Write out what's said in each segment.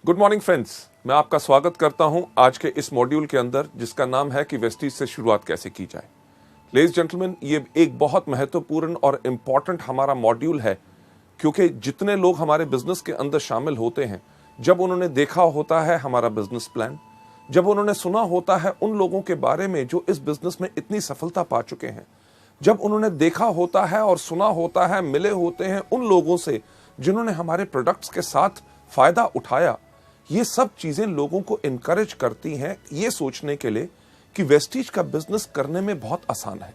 Good morning friends, मैं आपका स्वागत करता हूं आज के इस मॉड्यूल के अंदर जिसका नाम है कि वेस्टीज से शुरुआत कैसे की जाए। लेडीज जेंटलमैन, ये एक बहुत महत्वपूर्ण और इंपॉर्टेंट हमारा मॉड्यूल है, क्योंकि जितने लोग हमारे बिजनेस के अंदर शामिल होते हैं, जब उन्होंने देखा होता है हमारा बिजनेस प्लान, जब उन्होंने सुना होता है उन लोगों के बारे में जो इस बिजनेस में इतनी सफलता पा चुके हैं, जब उन्होंने देखा होता है और सुना होता है, मिले होते हैं उन लोगों से जिन्होंने हमारे प्रोडक्ट्स के साथ फायदा उठाया, ये सब चीजें लोगों को इनकरेज करती हैं ये सोचने के लिए कि वेस्टीज का बिजनेस करने में बहुत आसान है।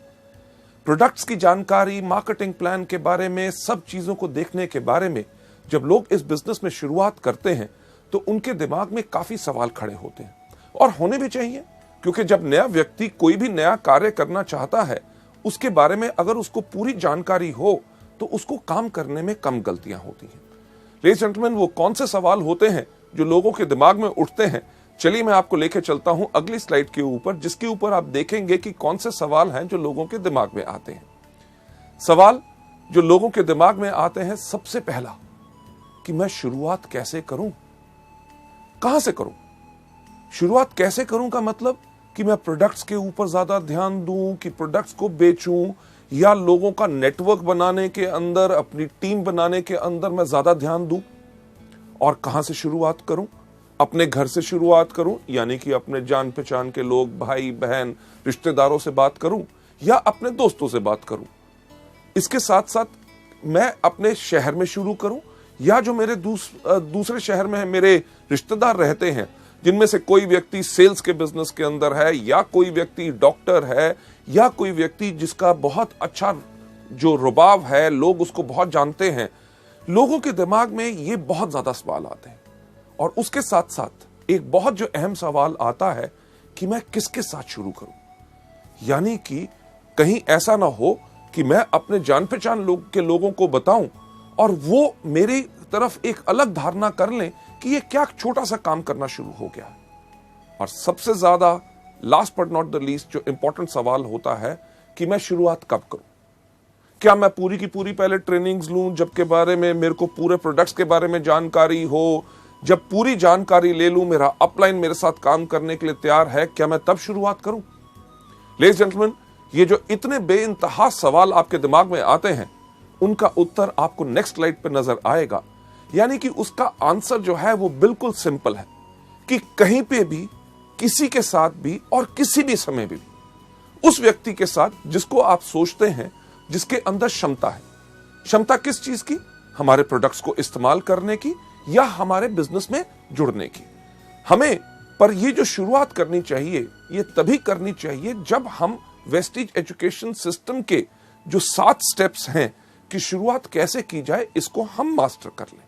प्रोडक्ट्स की जानकारी, मार्केटिंग प्लान के बारे में, सब चीजों को देखने के बारे में जब लोग इस बिजनेस में शुरुआत करते हैं तो उनके दिमाग में काफी सवाल खड़े होते हैं, और होने भी चाहिए, क्योंकि जब नया व्यक्ति कोई भी नया कार्य करना चाहता है, उसके बारे में अगर उसको पूरी जानकारी हो तो उसको काम करने में कम गलतियां होती हैं। लेडीज जेंटलमैन, वो कौन से सवाल होते हैं जो लोगों के दिमाग में उठते हैं? चलिए मैं आपको लेके चलता हूं अगली स्लाइड के ऊपर, जिसके ऊपर आप देखेंगे कि कौन से सवाल हैं जो लोगों के दिमाग में आते हैं। सवाल जो लोगों के दिमाग में आते हैं, सबसे पहला कि मैं शुरुआत कैसे करूं, कहां से करूं। शुरुआत कैसे करूं का मतलब कि मैं प्रोडक्ट्स के ऊपर ज्यादा ध्यान दूं, कि प्रोडक्ट्स को बेचूं, या लोगों का नेटवर्क बनाने के अंदर, अपनी टीम बनाने के अंदर मैं ज्यादा ध्यान दूं। और कहां से शुरुआत करूं? अपने घर से शुरुआत करूं, यानी कि अपने जान पहचान के लोग, भाई बहन, रिश्तेदारों से बात करूं, या अपने दोस्तों से बात करूं। इसके साथ साथ मैं अपने शहर में शुरू करूं, या जो मेरे दूसरे शहर में मेरे रिश्तेदार रहते हैं, जिनमें से कोई व्यक्ति सेल्स के बिजनेस के अंदर है, या कोई व्यक्ति डॉक्टर है, या कोई व्यक्ति जिसका बहुत अच्छा जो रुबाब है, लोग उसको बहुत जानते हैं। लोगों के दिमाग में ये बहुत ज्यादा सवाल आते हैं, और उसके साथ साथ एक बहुत जो अहम सवाल आता है कि मैं किसके साथ शुरू करूं। यानी कि कहीं ऐसा ना हो कि मैं अपने जान पहचान के लोगों को बताऊं और वो मेरी तरफ एक अलग धारणा कर लें कि ये क्या छोटा सा काम करना शुरू हो गया। और सबसे ज्यादा last but not the least जो इंपॉर्टेंट सवाल होता है कि मैं शुरुआत कब करूं। क्या मैं पूरी की पूरी पहले ट्रेनिंग्स लूं, जबकि बारे में मेरे को पूरे प्रोडक्ट्स के बारे में जानकारी हो? जब पूरी जानकारी ले लूं, मेरा अपलाइन मेरे साथ काम करने के लिए तैयार है, क्या मैं तब शुरुआत करूं? लेडीज जेंटलमैन, ये जो इतने बेइंतहा सवाल आपके दिमाग में आते हैं, उनका उत्तर आपको नेक्स्ट स्लाइड पर नजर आएगा। यानी कि उसका आंसर जो है वो बिल्कुल सिंपल है कि कहीं पे भी, किसी के साथ भी, और किसी भी समय भी उस व्यक्ति के साथ जिसको आप सोचते हैं, जिसके अंदर क्षमता है। क्षमता किस चीज की? हमारे प्रोडक्ट्स को इस्तेमाल करने की, या हमारे बिजनेस में जुड़ने की। हमें पर ये जो शुरुआत करनी चाहिए, ये तभी करनी चाहिए जब हम वेस्टीज एजुकेशन सिस्टम के जो 7 स्टेप्स हैं कि शुरुआत कैसे की जाए, इसको हम मास्टर कर लें।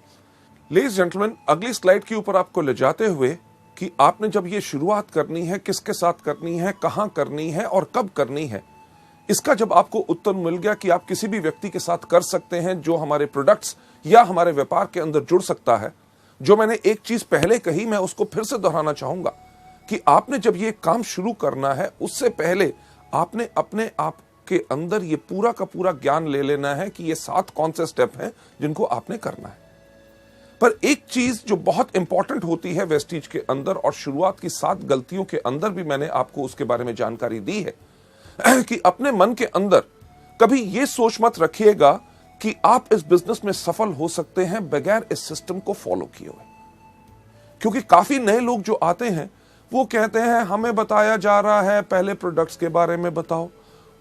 लेडीज जेंटलमैन, अगली स्लाइड के ऊपर आपको ले जाते हुए कि आपने जब ये शुरुआत करनी है, किसके साथ करनी है, कहां करनी है और कब करनी है, इसका जब आपको उत्तर मिल गया कि आप किसी भी व्यक्ति के साथ कर सकते हैं जो हमारे प्रोडक्ट्स या हमारे व्यापार के अंदर जुड़ सकता है। जो मैंने एक चीज पहले कही, मैं उसको फिर से दोहराना चाहूंगा कि आपने जब ये काम शुरू करना है, उससे पहले आपने अपने आप के अंदर ये पूरा का पूरा ज्ञान ले लेना है कि ये 7 कौन से स्टेप हैं जिनको आपने करना है। पर एक चीज जो बहुत इंपॉर्टेंट होती है वेस्टीज के अंदर, और शुरुआत की 7 गलतियों के अंदर भी मैंने आपको उसके बारे में जानकारी दी है, कि अपने मन के अंदर कभी ये सोच मत रखिएगा कि आप इस बिजनेस में सफल हो सकते हैं बगैर इस सिस्टम को फॉलो किए हुए। क्योंकि काफी नए लोग जो आते हैं वो कहते हैं हमें बताया जा रहा है पहले प्रोडक्ट्स के बारे में बताओ,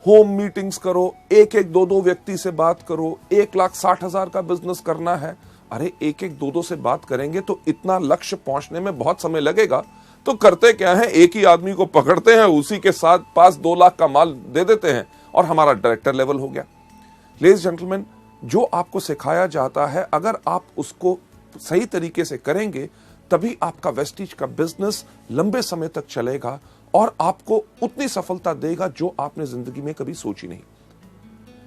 होम मीटिंग्स करो, एक 2 व्यक्ति से बात करो, 1,60,000 का बिजनेस करना है। अरे 1-2 से बात करेंगे तो इतना लक्ष्य पहुंचने में बहुत समय लगेगा। तो करते क्या है, एक ही आदमी को पकड़ते हैं, उसी के साथ 5-2 लाख का माल दे देते हैं और हमारा डायरेक्टर लेवल हो गया। लेडीज जेंटलमैन, जो आपको सिखाया जाता है, अगर आप उसको सही तरीके से करेंगे, तभी आपका वेस्टीज का बिजनेस लंबे समय तक चलेगा और आपको उतनी सफलता देगा जो आपने जिंदगी में कभी सोची नहीं।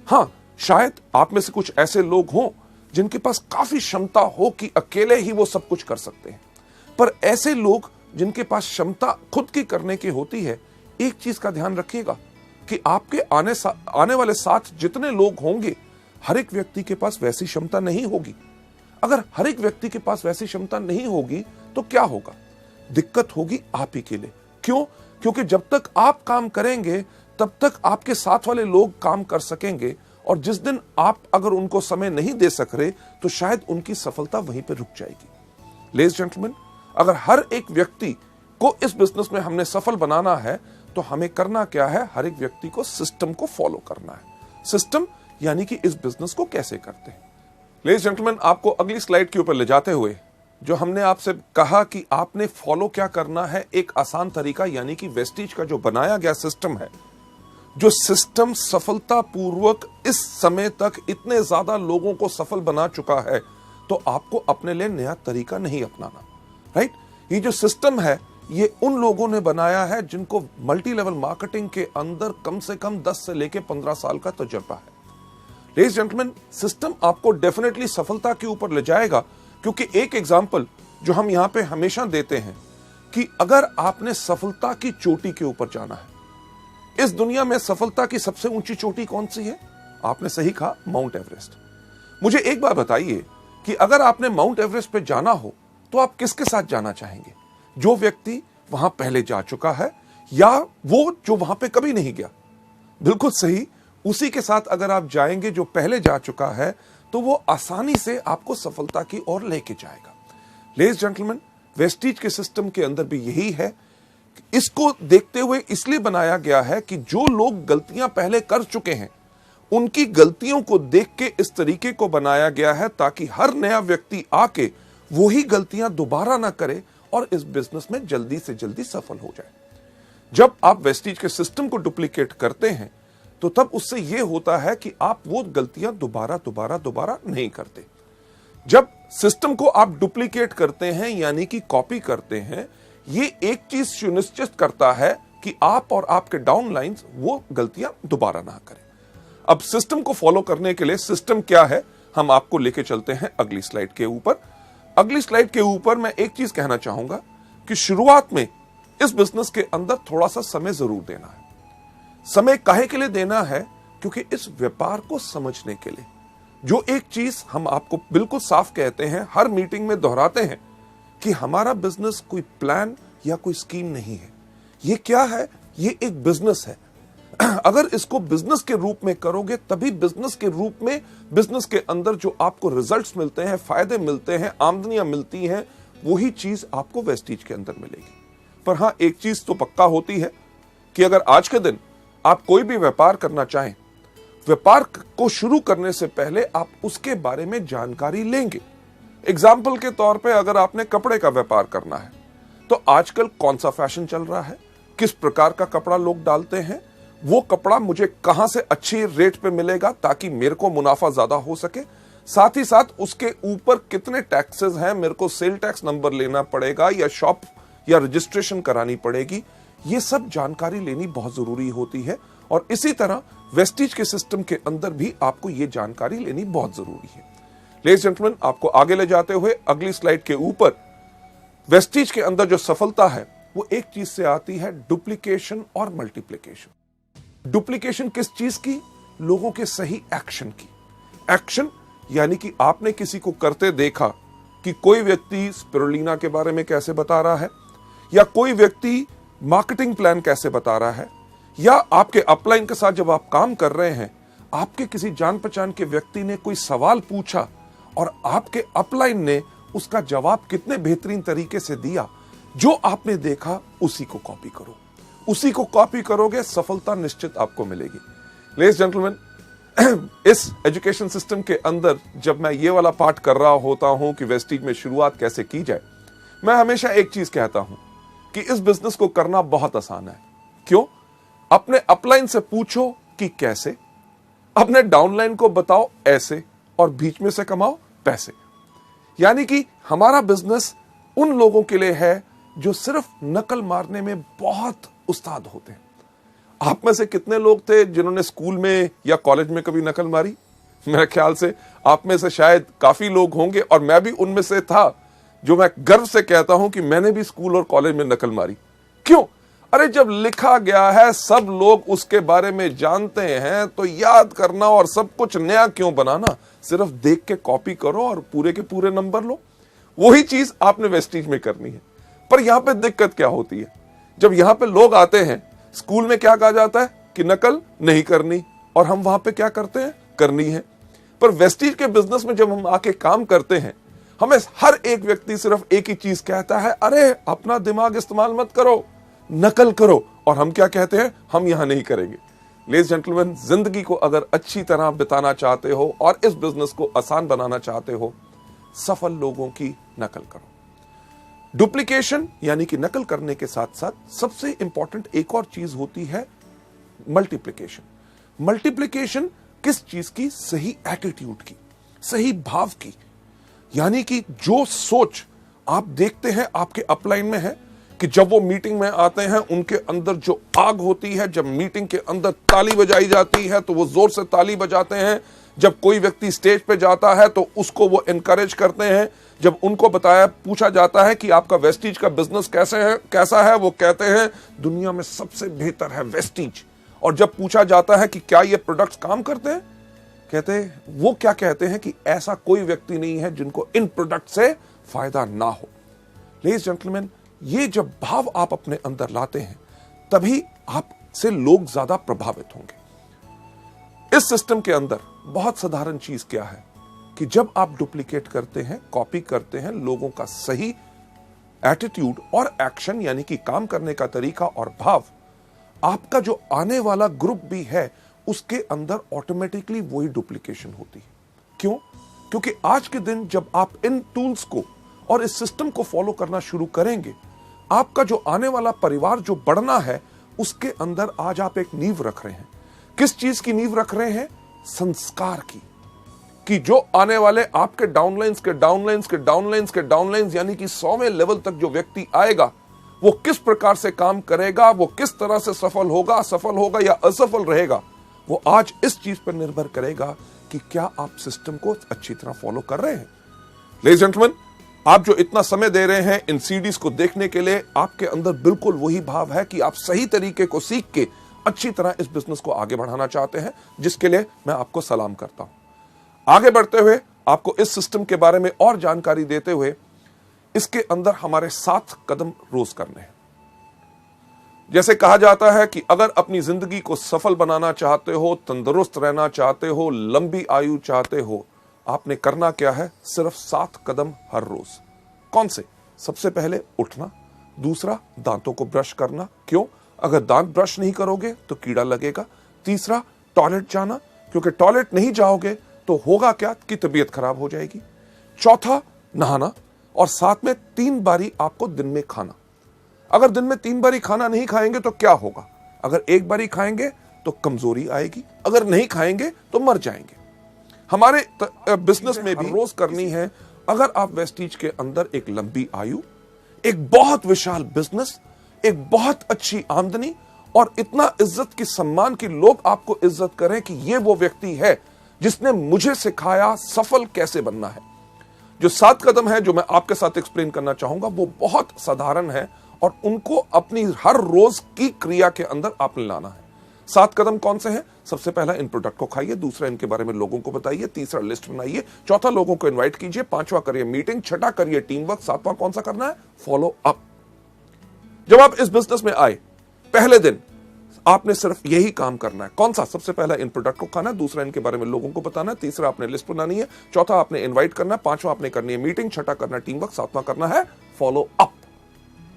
हाँ, शायद आप में से कुछ ऐसे लोग हों जिनके पास काफी क्षमता हो कि अकेले ही वो सब कुछ कर सकते हैं, पर ऐसे लोग जिनके पास क्षमता खुद की करने की होती है, एक चीज का ध्यान रखिएगा कि आपके आने वाले साथ जितने लोग होंगे, हर एक व्यक्ति के पास वैसी क्षमता नहीं होगी। अगर हर एक व्यक्ति के पास वैसी क्षमता नहीं होगी तो क्या होगा? दिक्कत होगी आप ही के लिए। क्यों? क्योंकि जब तक आप काम करेंगे तब तक आपके साथ वाले लोग काम कर सकेंगे, और जिस दिन आप अगर उनको समय नहीं दे सक रहे तो शायद उनकी सफलता वहीं पे रुक जाएगी। लेडीज जेंटलमैन, अगर हर एक व्यक्ति को इस बिजनेस में हमने सफल बनाना है तो हमें करना क्या है? हर एक व्यक्ति को सिस्टम को फॉलो करना है। सिस्टम यानी कि इस बिजनेस को कैसे करते हैं। लेडीज जेंटलमैन, आपको अगली स्लाइड के ऊपर ले जाते हुए जो हमने आपसे कहा कि आपने फॉलो क्या करना है, एक आसान तरीका, यानी कि वेस्टीज का जो बनाया गया सिस्टम है, जो सिस्टम सफलतापूर्वक इस समय तक इतने ज्यादा लोगों को सफल बना चुका है, तो आपको अपने लिए नया तरीका नहीं अपनाना। राइट? ये जो सिस्टम है ये उन लोगों ने बनाया है जिनको मल्टी लेवल मार्केटिंग के अंदर कम से कम 10 से लेके 15 साल का तजुर्बा है। लेडीज जेंटलमैन, सिस्टम आपको डेफिनेटली सफलता के ऊपर ले जाएगा, क्योंकि एक एग्जांपल जो हम यहां पे हमेशा देते हैं कि अगर आपने सफलता की चोटी के ऊपर जाना है, इस दुनिया में सफलता की सबसे ऊंची चोटी कौन सी है? आपने सही कहा, माउंट एवरेस्ट। मुझे एक बात बताइए कि अगर आपने माउंट एवरेस्ट पे जाना हो तो आप किसके साथ जाना चाहेंगे? जो व्यक्ति वहां पहले जा चुका है या वो जो वहां पे कभी नहीं गया? बिल्कुल सही, उसी के साथ अगर आप जाएंगे जो पहले जा चुका है तो वो आसानी से आपको सफलता की ओर लेके जाएगा। लेडीज जेंटलमैन, वेस्टीज के सिस्टम के अंदर भी यही है। इसको देखते हुए इसलिए बनाया गया है कि जो लोग गलतियां पहले कर चुके हैं उनकी गलतियों को देख के इस तरीके को बनाया गया है ताकि हर नया व्यक्ति आके वही गलतियां दोबारा ना करे और इस बिजनेस में जल्दी से जल्दी सफल हो जाए। जब आप वेस्टीज के सिस्टम को डुप्लीकेट करते हैं तो तब उससे यह होता है कि आप वो गलतियां दोबारा नहीं करते। जब सिस्टम को आप डुप्लीकेट करते हैं यानी कि कॉपी करते हैं, ये एक चीज सुनिश्चित करता है कि आप और आपके डाउनलाइंस वो गलतियां दोबारा ना करें। अब सिस्टम को फॉलो करने के लिए सिस्टम क्या है, हम आपको लेके चलते हैं अगली स्लाइड के ऊपर। अगली स्लाइड के ऊपर मैं एक चीज कहना चाहूंगा कि शुरुआत में इस बिजनेस के अंदर थोड़ा सा समय जरूर देना है। समय काहे के लिए देना है? क्योंकि इस व्यापार को समझने के लिए। जो एक चीज हम आपको बिल्कुल साफ कहते हैं, हर मीटिंग में दोहराते हैं कि हमारा बिजनेस कोई प्लान या कोई स्कीम नहीं है। ये क्या है? ये एक बिजनेस है। अगर इसको बिजनेस के रूप में करोगे तभी बिजनेस के रूप में, बिजनेस के अंदर जो आपको रिजल्ट्स मिलते हैं, फायदे मिलते हैं, आमदनियां मिलती हैं, वही चीज आपको वेस्टीज के अंदर मिलेगी। पर हां, एक चीज तो पक्का होती है कि अगर आज के दिन आप कोई भी व्यापार करना चाहें, व्यापार को शुरू करने से पहले आप उसके बारे में जानकारी लेंगे। एग्जाम्पल के तौर पे अगर आपने कपड़े का व्यापार करना है तो आजकल कौन सा फैशन चल रहा है, किस प्रकार का कपड़ा लोग डालते हैं, वो कपड़ा मुझे कहां से अच्छी रेट पे मिलेगा ताकि मेरे को मुनाफा ज्यादा हो सके, साथ ही साथ उसके ऊपर कितने टैक्सेस हैं, मेरे को सेल टैक्स नंबर लेना पड़ेगा या शॉप या रजिस्ट्रेशन करानी पड़ेगी, ये सब जानकारी लेनी बहुत जरूरी होती है। और इसी तरह वेस्टीज के सिस्टम के अंदर भी आपको ये जानकारी लेनी बहुत जरूरी है। लेडीज जेंटलमैन, आपको आगे ले जाते हुए अगली स्लाइड के ऊपर वेस्टीज के अंदर जो सफलता है वो एक चीज से आती है, डुप्लीकेशन और मल्टीप्लीकेशन। डुप्लीकेशन किस चीज की? लोगों के सही एक्शन की। एक्शन यानी कि आपने किसी को करते देखा कि कोई व्यक्ति स्पिरुलिना के बारे में कैसे बता रहा है, या कोई व्यक्ति मार्केटिंग प्लान कैसे बता रहा है, या आपके अपलाइन के साथ जब आप काम कर रहे हैं, आपके किसी जान पहचान के व्यक्ति ने कोई सवाल पूछा और आपके अपलाइन ने उसका जवाब कितने बेहतरीन तरीके से दिया, जो आपने देखा उसी को कॉपी करो। उसी को कॉपी करोगे, सफलता निश्चित आपको मिलेगी। लेडीज जेंटलमैन, इस एजुकेशन सिस्टम के अंदर जब मैं ये वाला पार्ट कर रहा होता हूं कि वेस्टीज में शुरुआत कैसे की जाए, मैं हमेशा एक चीज कहता हूं कि इस बिजनेस को करना बहुत आसान है। क्यों? अपने अपलाइन से पूछो कि कैसे, अपने डाउनलाइन को बताओ ऐसे, और बीच में से कमाओ पैसे। यानी कि हमारा बिजनेस उन लोगों के लिए है जो सिर्फ नकल मारने में बहुत उस्ताद होते हैं। आप में से कितने लोग थे जिन्होंने स्कूल में या कॉलेज में कभी नकल मारी? मेरे ख्याल से आप में से शायद काफी लोग होंगे, और मैं भी उनमें से था, जो मैं गर्व से कहता हूं कि मैंने भी स्कूल और कॉलेज में नकल मारी। क्यों? अरे जब लिखा गया है, सब लोग उसके बारे में जानते हैं, तो याद करना और सब कुछ नया क्यों बनाना? सिर्फ देख के कॉपी करो और पूरे के पूरे नंबर लो। वही चीज आपने वेस्टीज में करनी है। पर यहां पे दिक्कत क्या होती है, जब यहां पे लोग आते हैं, स्कूल में क्या कहा जाता है कि नकल नहीं करनी, और हम वहां पे क्या करते हैं, करनी है। पर वेस्टीज के बिजनेस में जब हम आके काम करते हैं, हमें हर एक व्यक्ति सिर्फ एक ही चीज कहता है, अरे अपना दिमाग इस्तेमाल मत करो, नकल करो। और हम क्या कहते हैं, हम यहां नहीं करेंगे। लेडीज जेंटलमैन, जिंदगी को अगर अच्छी तरह बिताना चाहते हो और इस बिजनेस को आसान बनाना चाहते हो, सफल लोगों की नकल करो। डुप्लीकेशन यानी कि नकल करने के साथ साथ सबसे इंपॉर्टेंट एक और चीज होती है मल्टीप्लिकेशन। मल्टीप्लिकेशन किस चीज की, सही एटीट्यूड की, सही भाव की। यानी कि जो सोच आप देखते हैं आपके अपलाइन में है कि जब वो मीटिंग में आते हैं उनके अंदर जो आग होती है, जब मीटिंग के अंदर ताली बजाई जाती है तो वो जोर से ताली बजाते हैं, जब कोई व्यक्ति स्टेज पे जाता है तो उसको वो एनकरेज करते हैं, जब उनको पूछा जाता है कि आपका वेस्टीज का बिजनेस कैसा है, वो कहते हैं दुनिया में सबसे बेहतर है वेस्टीज। और जब पूछा जाता है कि क्या ये प्रोडक्ट्स काम करते हैं, वो क्या कहते हैं कि ऐसा कोई व्यक्ति नहीं है जिनको इन प्रोडक्ट से फायदा ना हो। लेडीज जेंटलमैन, ये जब भाव आप अपने अंदर लाते हैं तभी आपसे लोग ज्यादा प्रभावित होंगे। इस सिस्टम के अंदर बहुत साधारण चीज क्या है कि जब आप डुप्लीकेट करते हैं, कॉपी करते हैं, लोगों का सही एटीट्यूड और एक्शन यानी कि काम करने का तरीका और भाव, आपका जो आने वाला ग्रुप भी है उसके अंदर ऑटोमेटिकली वही डुप्लीकेशन होती है। क्यों? क्योंकि आज के दिन जब आप इन टूल्स को और इस सिस्टम को फॉलो करना शुरू करेंगे, आपका जो आने वाला परिवार जो बढ़ना है उसके अंदर आज आप एक नींव रख रहे हैं। किस चीज की नींव रख रहे हैं? संस्कार की। कि जो आने वाले आपके डाउनलाइंस के डाउनलाइंस के डाउनलाइंस के डाउनलाइंस यानी कि 100वें लेवल तक जो व्यक्ति आएगा वो किस प्रकार से काम करेगा, वो किस तरह से सफल होगा या असफल रहेगा, वो आज इस चीज पर निर्भर करेगा कि क्या आप सिस्टम को अच्छी तरह फॉलो कर रहे हैं। लेडीज जेंटलमैन, आप जो इतना समय दे रहे हैं इन सीडीज को देखने के लिए, आपके अंदर बिल्कुल वही भाव है कि आप सही तरीके को सीख के अच्छी तरह इस बिजनेस को आगे बढ़ाना चाहते हैं, जिसके लिए मैं आपको सलाम करता हूं। आगे बढ़ते हुए आपको इस सिस्टम के बारे में और जानकारी देते हुए, इसके अंदर हमारे 7 कदम रोज करने हैं। जैसे कहा जाता है कि अगर अपनी जिंदगी को सफल बनाना चाहते हो, तंदुरुस्त रहना चाहते हो, लंबी आयु चाहते हो, आपने करना क्या है? सिर्फ 7 कदम हर रोज। कौन से? सबसे पहले उठना, दूसरा दांतों को ब्रश करना। क्यों? अगर दांत ब्रश नहीं करोगे तो कीड़ा लगेगा। तीसरा, टॉयलेट जाना, क्योंकि टॉयलेट नहीं जाओगे तो होगा क्या कि तबीयत खराब हो जाएगी। चौथा, नहाना, और साथ में 3 बारी आपको दिन में खाना। अगर दिन में 3 बारी खाना नहीं खाएंगे तो क्या होगा? अगर 1 बारी खाएंगे तो कमजोरी आएगी, अगर नहीं खाएंगे तो मर जाएंगे। हमारे बिजनेस में भी रोज करनी है। अगर आप वेस्टीज के अंदर एक लंबी आयु, एक बहुत विशाल बिजनेस, एक बहुत अच्छी आमदनी और इतना इज्जत की सम्मान की लोग आपको इज्जत करें कि ये वो व्यक्ति है जिसने मुझे सिखाया सफल कैसे बनना है। जो 7 कदम है जो मैं आपके साथ एक्सप्लेन करना चाहूंगा वो बहुत साधारण है और उनको अपनी हर रोज की क्रिया के अंदर आपने लाना है। 7 कदम कौन से हैं? सबसे पहला, इन प्रोडक्ट को खाइए। दूसरा, इनके बारे में लोगों को बताइए। तीसरा, लिस्ट बनाइए। चौथा, लोगों को इनवाइट कीजिए। 5वां, करिए मीटिंग। 6ठा, करिए टीम वर्क। 7वां कौन सा करना है? Follow up. जब आप इस बिजनेस में आए पहले दिन आपने सिर्फ यही काम करना है। कौन सा? सबसे पहला, इन प्रोडक्ट को खाना है। दूसरा, इनके बारे में लोगों को बताना है। तीसरा, आपने लिस्ट बनानी है। चौथा, आपने इनवाइट करना है। 5वां, आपने करनी है मीटिंग। 6ठा, करना है टीम वर्क। 7वां करना है फॉलो अप।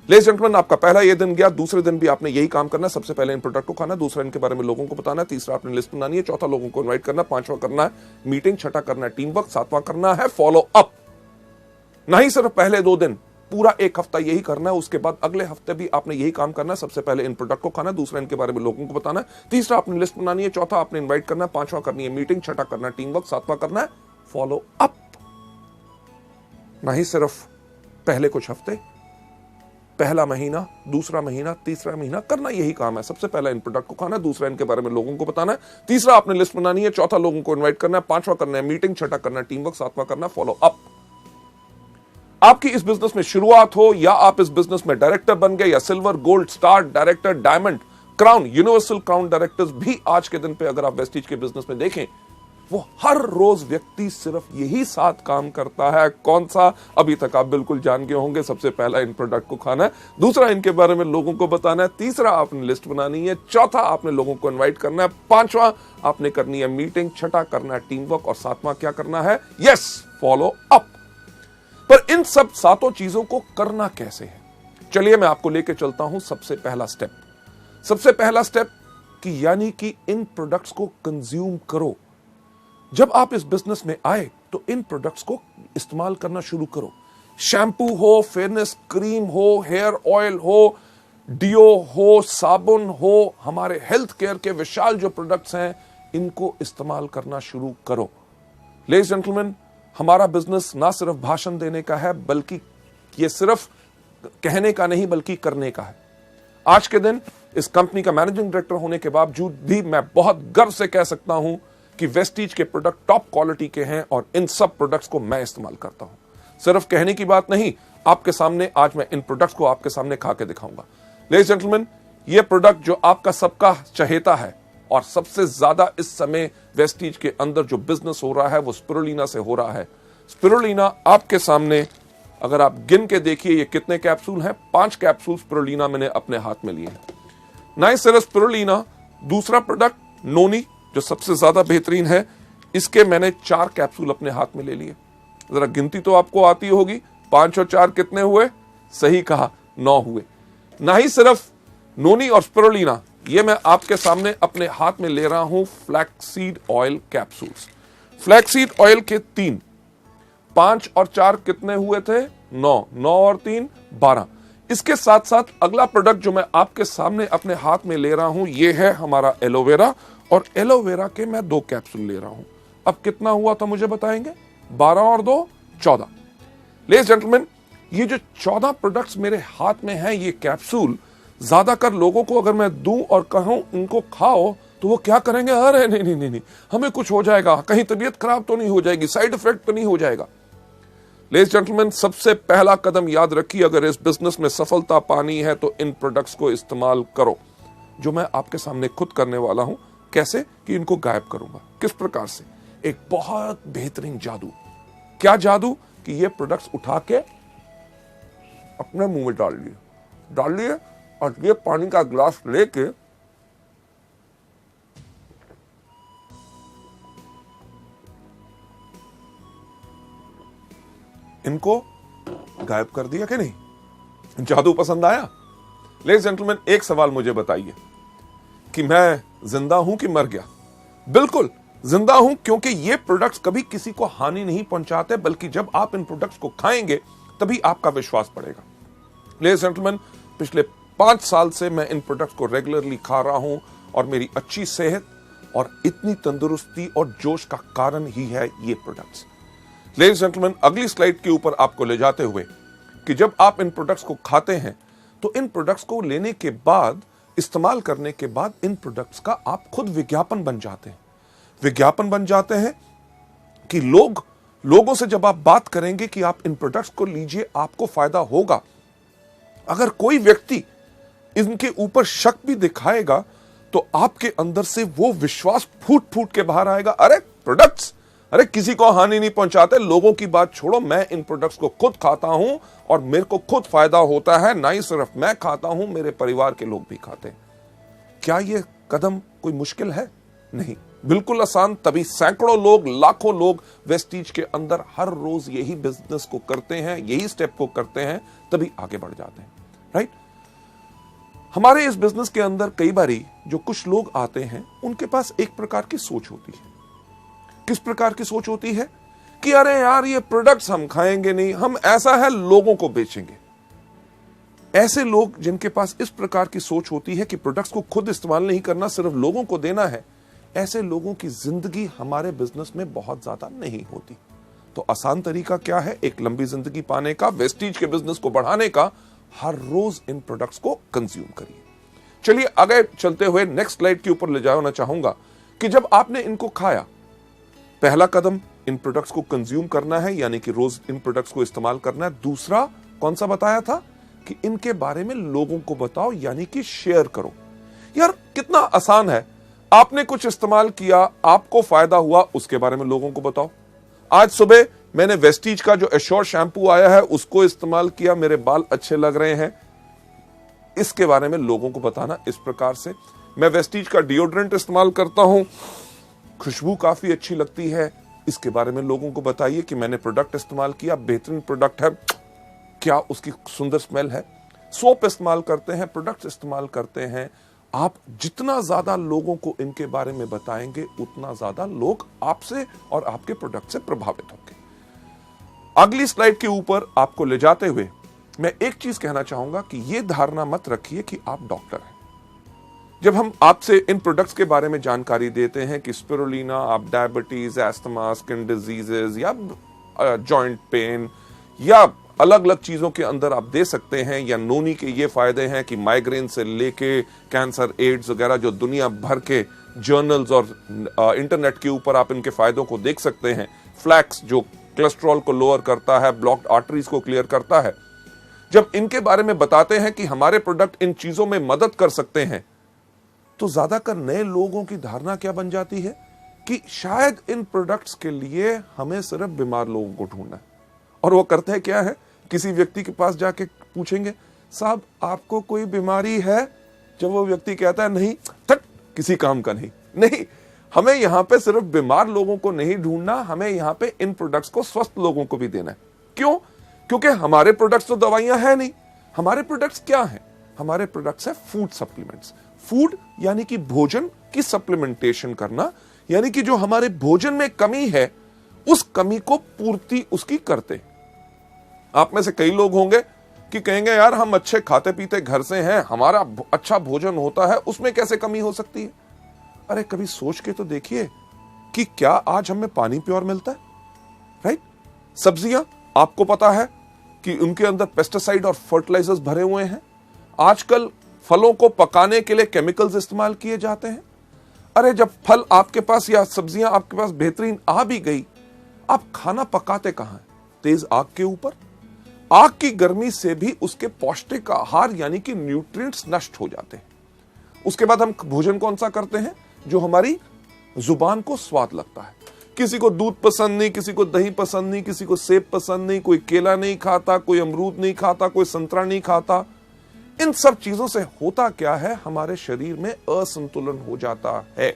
लेडीज जेंटलमैन, आपका पहला ये दिन गया। दूसरे दिन भी आपने यही काम करना है। सबसे पहले इन प्रोडक्ट को खाना, दूसरा इनके बारे में लोगों को बताना है, तीसरा आपने लिस्ट बनानी है, चौथा लोगों को इनवाइट करना, 5वां करना है मीटिंग, 6ठा करना है टीम वर्क, 7वां करना है फॉलो अप। नहीं सिर्फ पहले 2 दिन, पूरा 1 हफ्ता यही करना है। उसके बाद अगले हफ्ते भी आपने यही काम करना है। सबसे पहले इन प्रोडक्ट को खाना, दूसरा इनके बारे में लोगों को बताना है, तीसरा आपने लिस्ट बनानी है, चौथा आपने इनवाइट करना है, 5वां करनी है मीटिंग, 6ठा करना है टीम वर्क, 7वां करना है फॉलो अप। नहीं सिर्फ पहले कुछ हफ्ते, पहला महीना, दूसरा महीना, तीसरा महीना करना यही काम है। सबसे पहला इन प्रोडक्ट को खाना, दूसरा इनके बारे में लोगों को बताना है, तीसरा आपने लिस्ट बनानी है, चौथा लोगों को इनवाइट करना है, 5वां करना है मीटिंग, 6ठा करना है टीम वर्क, 7वां करना है फॉलो अप। आपकी इस बिजनेस में शुरुआत हो या आप इस बिजनेस में डायरेक्टर बन गए या silver, gold, star, director, diamond, crown, universal crown directors भी आज के दिन पे अगर आप वेस्टीज के बिजनेस में देखें वो हर रोज व्यक्ति सिर्फ यही 7 काम करता है। कौन सा? अभी तक आप बिल्कुल जान गए होंगे। सबसे पहला, इन प्रोडक्ट को खाना है। दूसरा, इनके बारे में लोगों को बताना है। तीसरा, आपने लिस्ट बनानी है। चौथा, आपने लोगों को इनवाइट करना है। पांचवा, आपने करनी है मीटिंग। छठा, करना है टीम वर्क। और सातवां क्या करना है? Yes, follow up. पर इन सब 7 चीजों को करना कैसे है? चलिए मैं आपको लेके चलता हूं। सबसे पहला स्टेप कि यानी कि इन प्रोडक्ट्स को कंज्यूम करो। जब आप इस बिजनेस में आए तो इन प्रोडक्ट्स को इस्तेमाल करना शुरू करो। शैम्पू हो, फेयरनेस क्रीम हो, हेयर ऑयल हो, डियो हो, साबुन हो, हमारे हेल्थ केयर के विशाल जो प्रोडक्ट्स हैं, इनको इस्तेमाल करना शुरू करो। लेडीज जेंटलमैन, हमारा बिजनेस ना सिर्फ भाषण देने का है, बल्कि ये सिर्फ कहने का नहीं बल्कि करने का है। आज के दिन इस कंपनी का मैनेजिंग डायरेक्टर होने के बावजूद भी मैं बहुत गर्व से कह सकता हूं कि वेस्टीज के प्रोडक्ट टॉप क्वालिटी के हैं और इन सब प्रोडक्ट्स को मैं इस्तेमाल करता हूं। सिर्फ कहने की बात नहीं, आपके सामने आज मैं इन प्रोडक्ट्स को आपके सामने खा के दिखाऊंगा। लेडीज जेंटलमैन, ये प्रोडक्ट जो आपका सबका चहेता है और सबसे ज्यादा इस समय वेस्टीज के अंदर जो बिजनेस हो रहा है वो स्पिरुलिना से हो रहा है। स्पिरुलिना आपके सामने, अगर आप गिन के देखिए ये कितने कैप्सूल हैं। 5 कैप्सूल स्पिरुलिना मैंने अपने हाथ में लिए हैं। Nice spirulina. दूसरा प्रोडक्ट नोनी, जो सबसे ज्यादा बेहतरीन है, इसके मैंने 4 कैप्सूल अपने हाथ में ले लिए। जरा गिनती तो आपको आती होगी। 5 और 4 कितने हुए? सही कहा, 9 हुए। ना ही सिर्फ नोनी और स्पिरुलिना, ये मैं आपके सामने अपने हाथ में ले रहा हूं flaxseed oil capsules. Flaxseed oil के 3, 5 और 4 कितने हुए थे? 9। 9 और 3 12। इसके साथ साथ अगला प्रोडक्ट जो मैं आपके सामने अपने हाथ में ले रहा हूं, ये है हमारा एलोवेरा। और एलोवेरा के मैं 2 कैप्सूल ले रहा हूं। अब कितना हुआ था मुझे बताएंगे? 12 और 2 14। लेडीज जेंटलमैन, ये जो 14 प्रोडक्ट्स मेरे हाथ में हैं, ये कैप्सूल ज्यादातर लोगों को अगर मैं दूं और कहूं इनको खाओ तो वो क्या करेंगे? अरे नहीं नहीं नहीं नहीं, हमें कुछ हो जाएगा, कहीं तबीयत खराब तो नहीं हो जाएगी, साइड इफेक्ट तो नहीं हो जाएगा। लेडीज जेंटलमैन, सबसे पहला कदम याद रखिए, अगर इस बिजनेस में सफलता पानी है तो इन प्रोडक्ट्स को इस्तेमाल करो, जो मैं आपके सामने खुद करने वाला हूं। कैसे कि इनको गायब करूंगा। किस प्रकार से? एक बहुत बेहतरीन जादू। क्या जादू? कि ये प्रोडक्ट्स उठा के अपने मुंह में डाल लिए और ये पानी का ग्लास लेके इनको गायब कर दिया कि नहीं? जादू पसंद आया? लेडीज जेंटलमैन, एक सवाल मुझे बताइए कि मैं जिंदा हूं कि मर गया? बिल्कुल जिंदा हूं, क्योंकि ये प्रोडक्ट्स कभी किसी को हानि नहीं पहुंचाते, बल्कि जब आप इन प्रोडक्ट्स को खाएंगे तभी आपका विश्वास बढ़ेगा। लेडीज जेंटलमैन, पिछले 5 साल से मैं इन प्रोडक्ट्स को रेगुलरली खा रहा हूं और मेरी अच्छी सेहत और इतनी तंदुरुस्ती और जोश का कारण ही है ये प्रोडक्ट्स। लेडीज जेंटलमैन, अगली स्लाइड के ऊपर आपको ले जाते हुए कि जब आप इन प्रोडक्ट्स को खाते हैं तो इन प्रोडक्ट्स को लेने के बाद, इस्तेमाल करने के बाद, इन प्रोडक्ट्स का आप खुद विज्ञापन बन जाते हैं। विज्ञापन बन जाते हैं कि लोगों से जब आप बात करेंगे कि आप इन प्रोडक्ट्स को लीजिए, आपको फायदा होगा। अगर कोई व्यक्ति इनके ऊपर शक भी दिखाएगा तो आपके अंदर से वो विश्वास फूट फूट के बाहर आएगा। अरे प्रोडक्ट्स, अरे किसी को हानि नहीं पहुंचाते, लोगों की बात छोड़ो, मैं इन प्रोडक्ट्स को खुद खाता हूं और मेरे को खुद फायदा होता है। ना ही सिर्फ मैं खाता हूं, मेरे परिवार के लोग भी खाते हैं। क्या यह कदम कोई मुश्किल है? नहीं, बिल्कुल आसान। तभी सैकड़ों लोग, लाखों लोग वेस्टीज के अंदर हर रोज यही बिजनेस को करते हैं, यही स्टेप को करते हैं, तभी आगे बढ़ जाते हैं। राइट? हमारे इस बिजनेस के अंदर कई बारी जो कुछ लोग आते हैं, उनके पास एक प्रकार की सोच होती है। किस प्रकार की सोच होती है? कि अरे यार, ये प्रोडक्ट्स हम खाएंगे नहीं, हम ऐसा है लोगों को बेचेंगे। ऐसे लोग जिनके पास इस प्रकार की सोच होती है कि प्रोडक्ट्स को खुद इस्तेमाल नहीं करना, सिर्फ लोगों को देना है, ऐसे लोगों की जिंदगी हमारे बिजनेस में बहुत ज्यादा नहीं होती। तो आसान तरीका क्या है एक लंबी जिंदगी पाने का, वेस्टीज के बिजनेस को बढ़ाने का? हर रोज इन प्रोडक्ट्स को कंज्यूम करिए। चलिए आगे चलते हुए नेक्स्ट स्लाइड के ऊपर ले जाना चाहूंगा कि जब आपने इनको खाया, पहला कदम इन प्रोडक्ट्स को कंज्यूम करना है, यानी कि रोज इन प्रोडक्ट्स को इस्तेमाल करना है। दूसरा कौन सा बताया था? कि इनके बारे में लोगों को बताओ, यानी कि शेयर करो। यार कितना आसान है। आपने कुछ इस्तेमाल किया, आपको फायदा हुआ, उसके बारे में लोगों को बताओ। आज सुबह मैंने वेस्टीज का जो एश्योर शैम्पू आया है उसको इस्तेमाल किया, मेरे बाल अच्छे लग रहे हैं, इसके बारे में लोगों को बताना इस प्रकार से। मैं वेस्टीज का डिओड्रेंट इस्तेमाल करता हूं, खुशबू काफी अच्छी लगती है, इसके बारे में लोगों को बताइए कि मैंने प्रोडक्ट इस्तेमाल किया, बेहतरीन प्रोडक्ट है, क्या उसकी सुंदर स्मेल है। सोप इस्तेमाल करते हैं, प्रोडक्ट्स इस्तेमाल करते हैं, आप जितना ज्यादा लोगों को इनके बारे में बताएंगे उतना ज्यादा लोग आपसे और आपके प्रोडक्ट से प्रभावित होंगे। अगली स्लाइड के ऊपर आपको ले जाते हुए मैं एक चीज कहना चाहूंगा कि यह धारणा मत रखिए कि आप डॉक्टर हैं। जब हम आपसे इन प्रोडक्ट्स के बारे में जानकारी देते हैं कि स्पिरुलिना आप डायबिटीज, एस्थमा, स्किन डिजीजेज या जॉइंट पेन या अलग अलग चीजों के अंदर आप दे सकते हैं, या नोनी के ये फायदे हैं कि माइग्रेन से लेके कैंसर, एड्स वगैरह जो दुनिया भर के जर्नल्स और इंटरनेट के ऊपर आप इनके फायदों को देख सकते हैं। फ्लैक्स जो कोलेस्ट्रॉल को लोअर करता है, ब्लॉक्ड आर्टरीज को क्लियर करता है। जब इनके बारे में बताते हैं कि हमारे प्रोडक्ट इन चीजों में मदद कर सकते हैं, तो ज्यादातर नए लोगों की धारणा क्या बन जाती है कि शायद इन प्रोडक्ट्स के लिए हमें सिर्फ बीमार लोगों को ढूंढना है। और वो करते हैं क्या है, किसी व्यक्ति के पास जाके पूछेंगे, साहब आपको कोई बीमारी है? जब वो व्यक्ति कहता है नहीं, तट किसी काम का नहीं। नहीं, हमें यहां पे सिर्फ बीमार लोगों को नहीं ढूंढना, हमें यहां पे इन प्रोडक्ट्स को स्वस्थ लोगों को भी देना है। क्यों? क्योंकि हमारे प्रोडक्ट्स तो दवाइयां है नहीं। हमारे प्रोडक्ट्स क्या हैं? हमारे प्रोडक्ट्स है फूड सप्लीमेंट्स। फूड यानी कि भोजन की सप्लीमेंटेशन करना, यानी कि जो हमारे भोजन में कमी है उस कमी को पूर्ति उसकी करते। आप में से कई लोग होंगे कि कहेंगे यार हम अच्छे खाते पीते घर से हैं, हमारा अच्छा भोजन होता है, उसमें कैसे कमी हो सकती है? अरे कभी सोच के तो देखिए कि क्या आज हमें पानी प्योर मिलता है? राइट? सब्जियां आपको पता है कि उनके अंदर पेस्टिसाइड और फर्टिलाइजर्स भरे हुए हैं। आजकल फलों को पकाने के लिए केमिकल्स इस्तेमाल किए जाते हैं। अरे जब फल आपके पास या सब्जियां आपके पास बेहतरीन आ भी गई, आप खाना पकाते कहां हैं? तेज आग के ऊपर। आग की गर्मी से भी उसके पौष्टिक आहार यानी कि न्यूट्रिएंट्स नष्ट हो जाते हैं। उसके बाद हम भोजन कौन सा करते हैं? जो हमारी जुबान को स्वाद लगता है। किसी को दूध पसंद नहीं, किसी को दही पसंद नहीं, किसी को सेब पसंद नहीं, कोई केला नहीं खाता, कोई अमरूद नहीं खाता, कोई संतरा नहीं खाता। इन सब चीजों से होता क्या है, हमारे शरीर में असंतुलन हो जाता है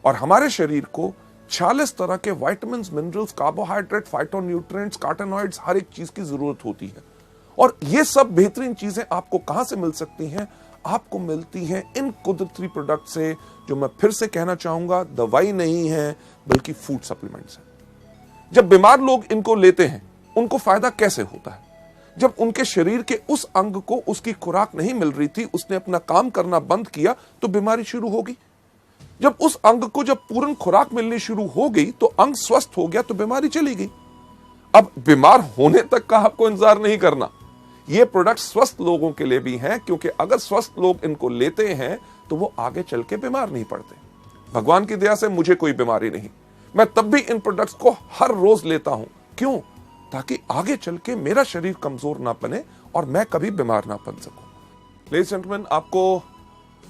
और हमारे शरीर को 46 तरह के विटामिन, मिनरल्स, कार्बोहाइड्रेट, फाइटोन्यूट्रिएंट्स, कार्टेनॉइड्स, हर एक चीज की जरूरत होती है। और ये सब बेहतरीन चीजें आपको कहां से मिल सकती हैं? आपको मिलती हैं इन कुदरती प्रोडक्ट से, जो मैं फिर से कहना चाहूंगा दवाई नहीं है बल्कि फूड सप्लीमेंट्स है। जब बीमार लोग इनको लेते हैं उनको फायदा कैसे होता है? जब उनके शरीर के उस अंग को उसकी खुराक नहीं मिल रही थी, उसने अपना काम करना बंद किया तो बीमारी शुरू होगी। जब उस अंग को जब पूर्ण खुराक मिलनी शुरू हो गई तो अंग स्वस्थ हो गया तो बीमारी चली गई। अब बीमार होने तक का आपको इंतजार नहीं करना। ये प्रोडक्ट स्वस्थ लोगों के लिए भी हैं, क्योंकि अगर स्वस्थ लोग इनको लेते हैं तो वो आगे चल के बीमार नहीं पड़ते। भगवान की दया से मुझे कोई बीमारी नहीं, मैं तब भी इन प्रोडक्ट्स को हर रोज लेता हूं। क्यों? ताकि आगे चल के मेरा शरीर कमजोर ना बने और मैं कभी बीमार ना बन सकूं। लेडीज एंड जेंटलमैन, आपको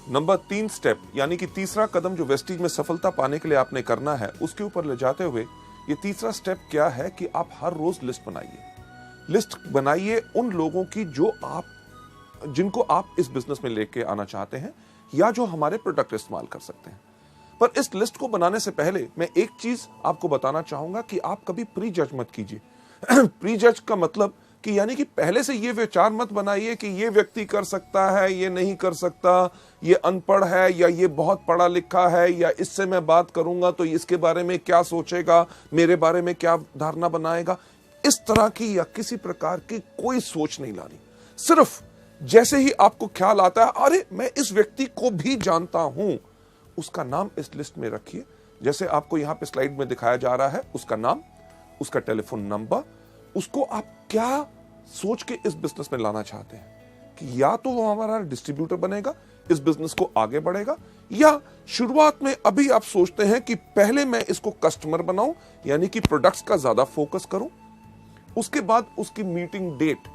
नंबर 3 स्टेप यानी कि तीसरा कदम जो वेस्टीज में सफलता पाने के लिए आपने करना है, उसके ऊपर ले जाते हुए ये तीसरा स्टेप क्या है कि आप हर रोज लिस्ट बनाइए। लिस्ट बनाइए उन लोगों की जिनको आप इस बिजनेस में लेके आना चाहते हैं या जो हमारे प्रोडक्ट इस्तेमाल कर सकते हैं। पर इस लिस्ट को बनाने से पहले मैं एक चीज आपको बताना चाहूंगा कि आप कभी प्री जज मत कीजिए। प्री जज का मतलब कि यानी कि पहले से ये विचार मत बनाइए कि ये व्यक्ति कर सकता है, ये नहीं कर सकता, ये अनपढ़ है या ये बहुत पढ़ा लिखा है, या इससे मैं बात करूंगा तो इसके बारे में क्या सोचेगा, मेरे बारे में क्या धारणा बनाएगा। इस तरह की या किसी प्रकार की कोई सोच नहीं लानी। सिर्फ जैसे ही आपको ख्याल आता है अरे मैं इस व्यक्ति को भी जानता हूं, उसका नाम इस लिस्ट में रखिए। जैसे आपको यहां पे स्लाइड में दिखाया जा रहा है, उसका नाम, उसका टेलीफोन नंबर, उसको आप क्या सोच के इस बिजनेस में लाना चाहते हैं कि या तो वो हमारा डिस्ट्रीब्यूटर बनेगा, इस बिजनेस को आगे बढ़ेगा, या शुरुआत में अभी आप सोचते हैं कि पहले मैं इसको कस्टमर बनाऊं यानी कि प्रोडक्ट्स का ज्यादा फोकस करूं। उसके बाद उसकी मीटिंग डेट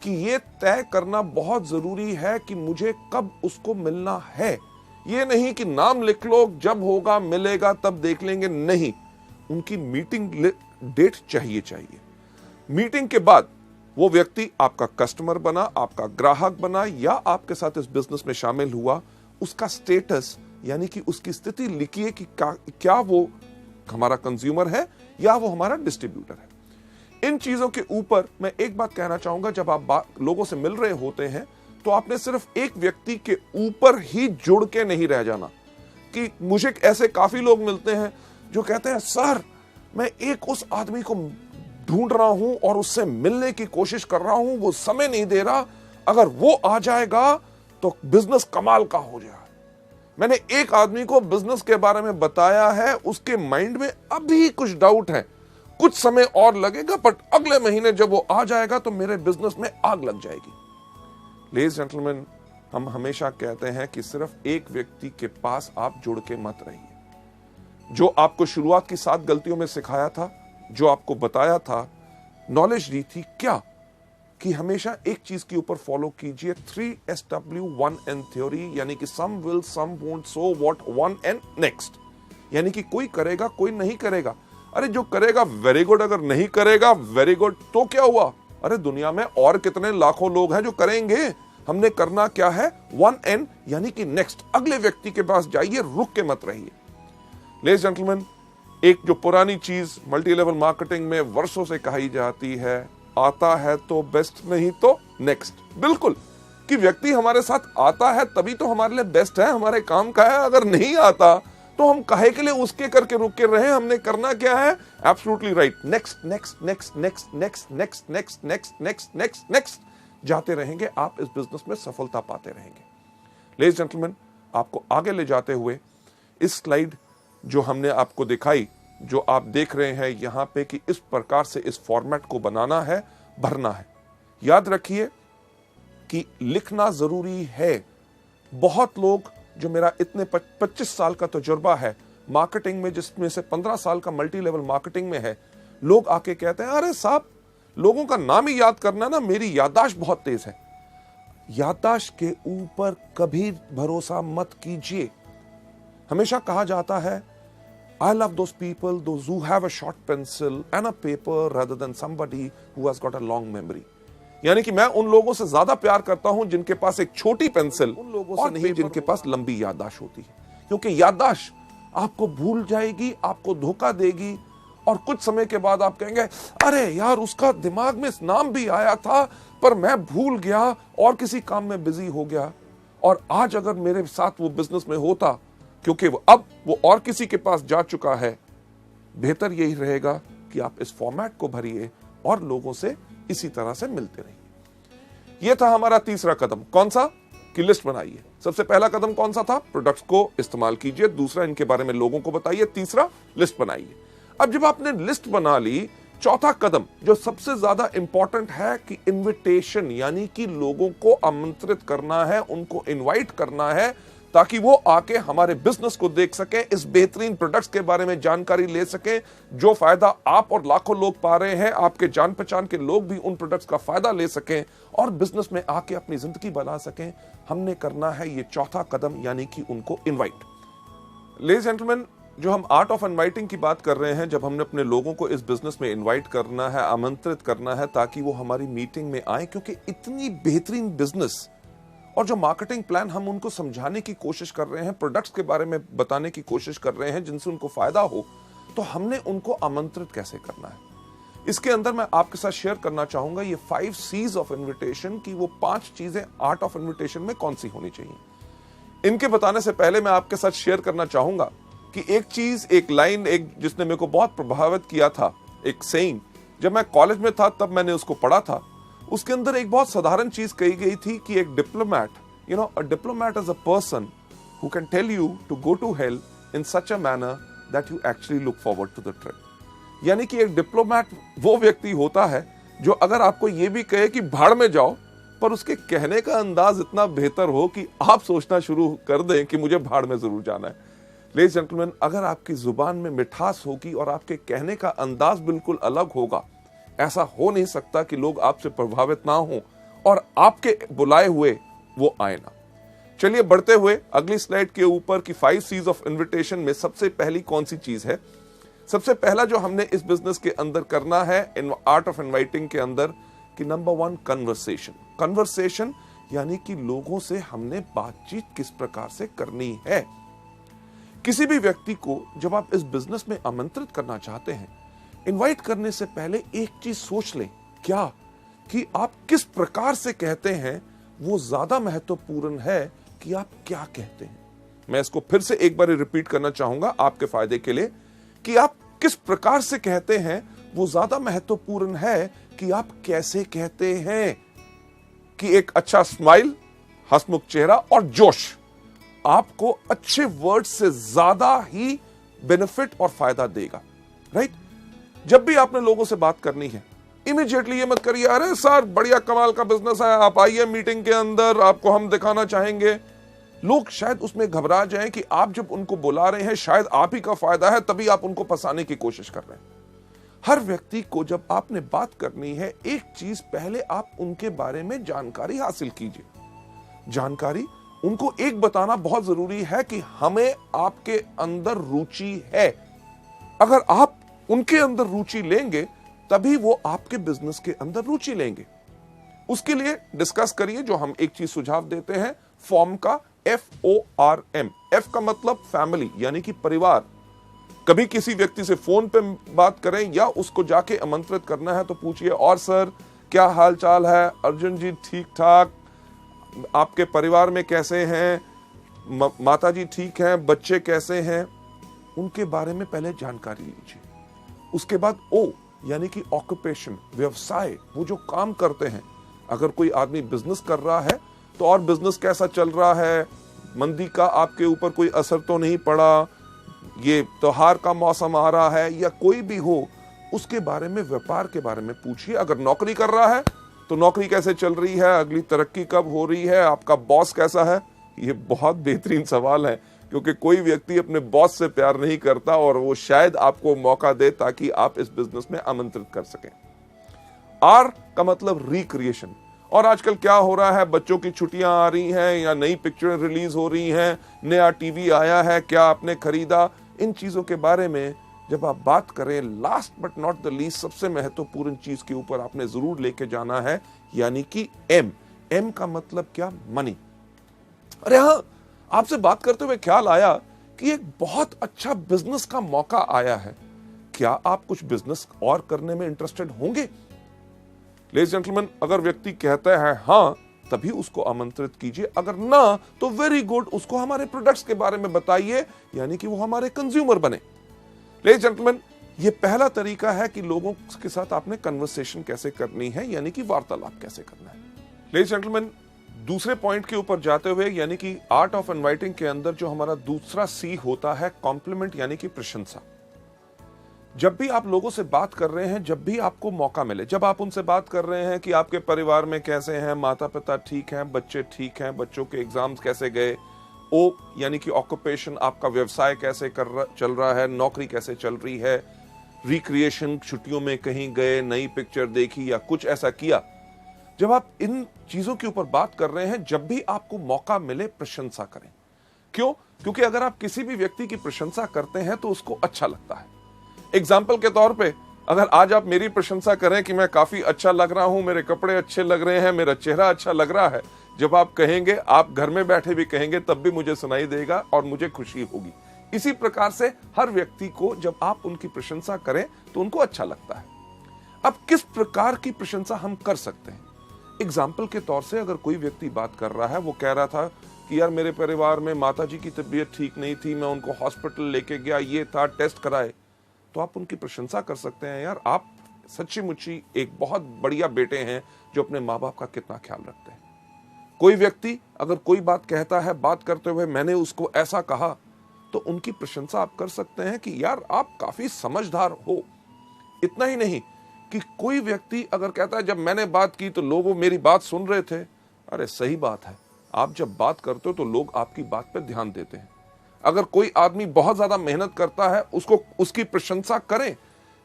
कि ये तय करना बहुत जरूरी है कि मुझे कब उसको मिलना है, ये नहीं कि नाम लिख लो, जब होगा मिलेगा तब देख लेंगे, नहीं, उनकी मीटिंग डेट चाहिए। मीटिंग के बाद वो व्यक्ति आपका कस्टमर बना, आपका ग्राहक बना या आपके साथ इस बिजनेस में शामिल हुआ, उसका स्टेटस यानी कि उसकी स्थिति लिखिए कि क्या वो हमारा कंज्यूमर है या वो हमारा डिस्ट्रीब्यूटर है। इन चीजों के ऊपर मैं एक बात कहना चाहूंगा, जब आप लोगों से मिल रहे होते हैं तो आपने सिर्फ एक व्यक्ति के ऊपर ही जुड़ के नहीं रह जाना। कि मुझे ऐसे काफी लोग मिलते हैं जो कहते हैं सर मैं एक उस आदमी को ढूंढ रहा हूं और उससे मिलने की कोशिश कर रहा हूं, वो समय नहीं दे रहा, अगर वो आ जाएगा तो बिजनेस कमाल का हो जाएगा। मैंने एक आदमी को बिजनेस के बारे में बताया है, उसके माइंड में अभी कुछ डाउट है, कुछ समय और लगेगा, बट अगले महीने जब वो आ जाएगा तो मेरे बिजनेस में आग लग जाएगी। लेडीज जेंटलमैन, हम हमेशा कहते हैं कि सिर्फ एक व्यक्ति के पास आप जुड़ के मत रहिए। जो आपको शुरुआत की 7 गलतियों में सिखाया था, जो आपको बताया था, नॉलेज दी थी, क्या कि हमेशा एक चीज के ऊपर फॉलो कीजिए, 3SW1N थ्योरी, यानी कि some will, some won't, so what, 1N next. यानी कि कोई करेगा, कोई नहीं करेगा। अरे जो करेगा वेरी गुड, अगर नहीं करेगा वेरी गुड, तो क्या हुआ? अरे दुनिया में और कितने लाखों लोग हैं जो करेंगे। हमने करना क्या है? 1N यानी कि नेक्स्ट, अगले व्यक्ति के पास जाइए, रुक के मत रहिए। लेडीज जेंटलमैन, एक जो पुरानी चीज मल्टी लेवल मार्केटिंग में वर्षों से कही जाती है, आता है तो बेस्ट, नहीं तो नेक्स्ट। बिल्कुल, कि व्यक्ति हमारे साथ आता है तभी तो हमारे लिए बेस्ट है, हमारे काम का है। अगर नहीं आता तो हम काहे के लिए उसके करके रुक के रहे? हमने करना क्या है? Absolutely right, next next next next next next next next next next next जाते रहेंगे, आप इस बिजनेस में सफलता पाते रहेंगे। लेडीज जेंटलमैन, आपको आगे ले जाते हुए इस स्लाइड जो हमने आपको दिखाई, जो आप देख रहे हैं यहां पे, कि इस प्रकार से इस फॉर्मेट को बनाना है, भरना है। याद रखिए कि लिखना जरूरी है। बहुत लोग, जो मेरा इतने 25 साल का तजुर्बा है मार्केटिंग में, जिसमें से 15 साल का मल्टी लेवल मार्केटिंग में है, लोग आके कहते हैं अरे साहब लोगों का नाम ही याद करना ना, मेरी याददाश्त बहुत तेज है। याददाश्त के ऊपर कभी भरोसा मत कीजिए। हमेशा कहा जाता है I love those people, those who have a short pencil and a paper rather than somebody who has got a long memory. यानी कि मैं उन लोगों से ज्यादा प्यार करता हूं जिनके पास एक छोटी पेंसिल, उन लोगों से नहीं जिनके पास लंबी याददाश्त होती है। क्योंकि याददाश्त आपको भूल जाएगी, आपको धोखा देगी, और कुछ समय के बाद आप कहेंगे अरे यार उसका दिमाग में नाम भी आया था पर मैं भूल गया और किसी काम में बिजी हो गया। और आज अगर मेरे साथ वो बिजनेस में होता, क्योंकि अब वो और किसी के पास जा चुका है, बेहतर यही रहेगा कि आप इस फॉर्मेट को भरिए और लोगों से इसी तरह से मिलते रहिए। यह था हमारा तीसरा कदम। कौन सा? कि लिस्ट बनाइए। सबसे पहला कदम कौन सा था? प्रोडक्ट्स को इस्तेमाल कीजिए। दूसरा, इनके बारे में लोगों को बताइए। तीसरा, लिस्ट बनाइए। अब जब आपने लिस्ट बना ली, चौथा कदम जो सबसे ज्यादा इंपॉर्टेंट है कि इनविटेशन, यानी कि लोगों को आमंत्रित करना है, उनको इनवाइट करना है, ताकि वो आके हमारे बिजनेस को देख सके, इस बेहतरीन प्रोडक्ट्स के बारे में जानकारी ले सके, जो फायदा आप और लाखों लोग पा रहे हैं, आपके जान पहचान के लोग भी उन प्रोडक्ट्स का फायदा ले सकें और बिजनेस में आके अपनी जिंदगी बना सकें। हमने करना है ये चौथा कदम, यानी कि उनको इनवाइट। लेडीज जेंटलमैन, जो हम आर्ट ऑफ इनवाइटिंग की बात कर रहे हैं, जब हमने अपने लोगों को इस बिजनेस में इनवाइट करना है, आमंत्रित करना है ताकि वो हमारी मीटिंग में आए, क्योंकि इतनी बेहतरीन बिजनेस और जो मार्केटिंग प्लान हम उनको समझाने की कोशिश कर रहे हैं, प्रोडक्ट्स के बारे में बताने की कोशिश कर रहे हैं जिनसे उनको फायदा हो, तो हमने उनको आमंत्रित कैसे करना है। इसके अंदर मैं आपके साथ शेयर करना चाहूंगा ये 5 C's ऑफ इन्विटेशन की वो 5 चीजें आर्ट ऑफ इन्विटेशन में कौन सी होनी चाहिए। इनके बताने से पहले मैं आपके साथ शेयर करना चाहूंगा कि एक चीज, एक लाइन, एक जिसने मेरे को बहुत प्रभावित किया था, एक सेइंग, जब मैं कॉलेज में था तब मैंने उसको पढ़ा था। उसके अंदर एक बहुत साधारण चीज कही गई थी कि एक diplomat, a diplomat is a person who can tell you to go to hell in such a manner that you actually look forward to the trip. यानी कि एक डिप्लोमैट वो व्यक्ति होता है जो अगर आपको ये भी कहे कि भाड़ में जाओ, पर उसके कहने का अंदाज इतना बेहतर हो कि आप सोचना शुरू कर दें कि मुझे भाड़ में जरूर जाना है। लेडीज जेंटलमैन, अगर आपकी जुबान में मिठास होगी और आपके कहने का अंदाज बिल्कुल अलग होगा, ऐसा हो नहीं सकता कि लोग आपसे प्रभावित ना हो और आपके बुलाए हुए वो आए ना। चलिए बढ़ते हुए अगली स्लाइड के ऊपर कि 5 C's ऑफ इन्विटेशन में सबसे पहली कौन सी चीज है। सबसे पहला जो हमने इस बिजनेस के अंदर करना है इन आर्ट ऑफ इनवाइटिंग के अंदर कि नंबर 1 कन्वर्सेशन। कन्वर्सेशन यानी कि लोगों से हमने बातचीत किस प्रकार से करनी है। किसी भी व्यक्ति को जब आप इस बिजनेस में आमंत्रित करना चाहते हैं, इनवाइट करने से पहले एक चीज सोच लें, क्या कि आप किस प्रकार से कहते हैं वो ज्यादा महत्वपूर्ण है कि आप क्या कहते हैं। मैं इसको फिर से एक बार रिपीट करना चाहूंगा आपके फायदे के लिए कि आप किस प्रकार से कहते हैं वो ज्यादा महत्वपूर्ण है कि आप कैसे कहते हैं। कि एक अच्छा स्माइल, हंसमुख चेहरा और जोश आपको अच्छे वर्ड से ज्यादा ही बेनिफिट और फायदा देगा, राइट। जब भी आपने लोगों से बात करनी है, इमीडिएटली ये मत करिए अरे सर बढ़िया कमाल का बिजनेस है, आप आइए मीटिंग के अंदर, आपको हम दिखाना चाहेंगे। लोग शायद उसमें घबरा जाएं कि आप जब उनको बुला रहे हैं शायद आप ही का फायदा है, तभी आप उनको फंसाने की कोशिश कर रहे हैं। हर व्यक्ति को जब आपने बात करनी है, एक चीज पहले आप उनके बारे में जानकारी हासिल कीजिए। जानकारी उनको एक बताना बहुत जरूरी है कि हमें आपके अंदर रुचि है। अगर आप उनके अंदर रुचि लेंगे तभी वो आपके बिजनेस के अंदर रुचि लेंगे। उसके लिए डिस्कस करिए, जो हम एक चीज सुझाव देते हैं फॉर्म का, FORM। F का मतलब फैमिली यानी कि परिवार। कभी किसी व्यक्ति से फोन पे बात करें या उसको जाके आमंत्रित करना है तो पूछिए और सर क्या हाल चाल है, अर्जुन जी ठीक ठाक, आपके परिवार में कैसे हैं, माता जी ठीक हैं, बच्चे कैसे हैं, उनके बारे में पहले जानकारी लीजिए। उसके बाद O यानी कि ऑक्यूपेशन, व्यवसाय, वो जो काम करते हैं। अगर कोई आदमी बिजनेस कर रहा है तो और बिजनेस कैसा चल रहा है, मंदी का आपके ऊपर कोई असर तो नहीं पड़ा, ये त्योहार का मौसम आ रहा है या कोई भी हो, उसके बारे में, व्यापार के बारे में पूछिए। अगर नौकरी कर रहा है तो नौकरी कैसे चल रही है, अगली तरक्की कब हो रही है, आपका बॉस कैसा है। ये बहुत बेहतरीन सवाल है क्योंकि कोई व्यक्ति अपने बॉस से प्यार नहीं करता और वो शायद आपको मौका दे ताकि आप इस बिजनेस में आमंत्रित कर सकें। R का मतलब रिक्रिएशन। और आजकल क्या हो रहा है, बच्चों की छुट्टियां आ रही हैं या नई पिक्चरें रिलीज हो रही हैं, नया टीवी आया है, क्या आपने खरीदा, इन चीजों के बारे में जब आप बात करें, last but not the least सबसे महत्वपूर्ण चीज के ऊपर आपने जरूर लेके जाना है, यानी कि M का मतलब क्या, मनी। अरे हाँ, आपसे बात करते हुए ख्याल आया कि एक बहुत अच्छा बिजनेस का मौका आया है, क्या आप कुछ बिजनेस और करने में इंटरेस्टेड होंगे। लेडीज जेंटलमैन, अगर व्यक्ति कहता है हाँ, तभी उसको आमंत्रित कीजिए, अगर ना तो वेरी गुड, उसको हमारे प्रोडक्ट्स के बारे में बताइए, यानी कि वो हमारे कंज्यूमर बने। लेडीज जेंटलमैन, ये पहला तरीका है कि लोगों के साथ आपने कन्वर्सेशन कैसे करनी है, यानी कि वार्तालाप कैसे करना है। लेडीज जेंटलमैन, दूसरे पॉइंट के ऊपर जाते हुए, यानी कि आर्ट ऑफ इनवाइटिंग के अंदर जो हमारा दूसरा C होता है कॉम्प्लीमेंट, यानी कि प्रशंसा। जब भी आप लोगों से बात कर रहे हैं, जब भी आपको मौका मिले, जब आप उनसे बात कर रहे हैं कि आपके परिवार में कैसे हैं, माता पिता ठीक हैं, बच्चे ठीक हैं, बच्चों के एग्जाम्स कैसे गए, O यानी कि ऑक्यूपेशन, आपका व्यवसाय कैसे चल रहा है, नौकरी कैसे चल रही है, रिक्रिएशन, छुट्टियों में कहीं गए, नई पिक्चर देखी या कुछ ऐसा किया। जब आप इन चीजों के ऊपर बात कर रहे हैं, जब भी आपको मौका मिले प्रशंसा करें। क्यों? क्योंकि अगर आप किसी भी व्यक्ति की प्रशंसा करते हैं तो उसको अच्छा लगता है। एग्जाम्पल के तौर पे, अगर आज आप मेरी प्रशंसा करें कि मैं काफी अच्छा लग रहा हूं, मेरे कपड़े अच्छे लग रहे हैं, मेरा चेहरा अच्छा लग रहा है, जब आप कहेंगे, आप घर में बैठे भी कहेंगे, तब भी मुझे सुनाई देगा और मुझे खुशी होगी। इसी प्रकार से हर व्यक्ति को जब आप उनकी प्रशंसा करें तो उनको अच्छा लगता है। अब किस प्रकार की प्रशंसा हम कर सकते हैं? एग्जाम्पल के तौर से, अगर कोई व्यक्ति बात कर रहा है, वो कह रहा था कि यार मेरे परिवार में माताजी की तबीयत ठीक नहीं थी, मैं उनको हॉस्पिटल लेके गया, ये था, टेस्ट कराए, तो आप उनकी प्रशंसा कर सकते हैं, यार आप सच्ची मुच्ची एक बहुत बढ़िया बेटे हैं जो अपने माँ बाप का कितना ख्याल रखते हैं। कोई व्यक्ति अगर कोई बात कहता है, बात करते हुए मैंने उसको ऐसा कहा, तो उनकी प्रशंसा आप कर सकते हैं कि यार आप काफी समझदार हो। इतना ही नहीं कि कोई व्यक्ति अगर कहता है जब मैंने बात की तो लोग मेरी बात सुन रहे थे, अरे सही बात है, आप जब बात करते हो तो लोग आपकी बात पर ध्यान देते हैं। अगर कोई आदमी बहुत ज्यादा मेहनत करता है, उसको उसकी प्रशंसा करें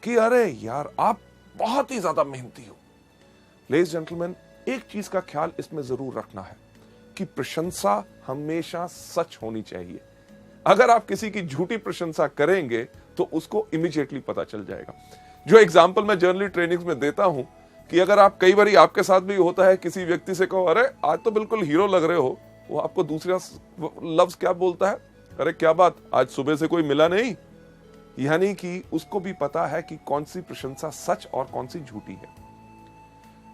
कि अरे यार आप बहुत ही ज्यादा मेहनती हो। लेडीज जेंटलमैन, एक चीज का ख्याल इसमें जरूर रखना है, आपकी प्रशंसा हमेशा सच होनी चाहिए। अगर आप किसी की झूठी प्रशंसा करेंगे तो उसको इमीडिएटली पता चल जाएगा। जो एग्जाम्पल मैं जर्नली ट्रेनिंग्स में देता हूं कि अगर आप कई बार आपके साथ भी होता है, किसी व्यक्ति से कहो अरे आज तो बिल्कुल हीरो लग रहे हो, वो आपको दूसरा लफ्ज क्या बोलता है, अरे क्या बात आज सुबह से कोई मिला नहीं। यानी कि उसको भी पता है कि कौन सी प्रशंसा सच और कौन सी झूठी है।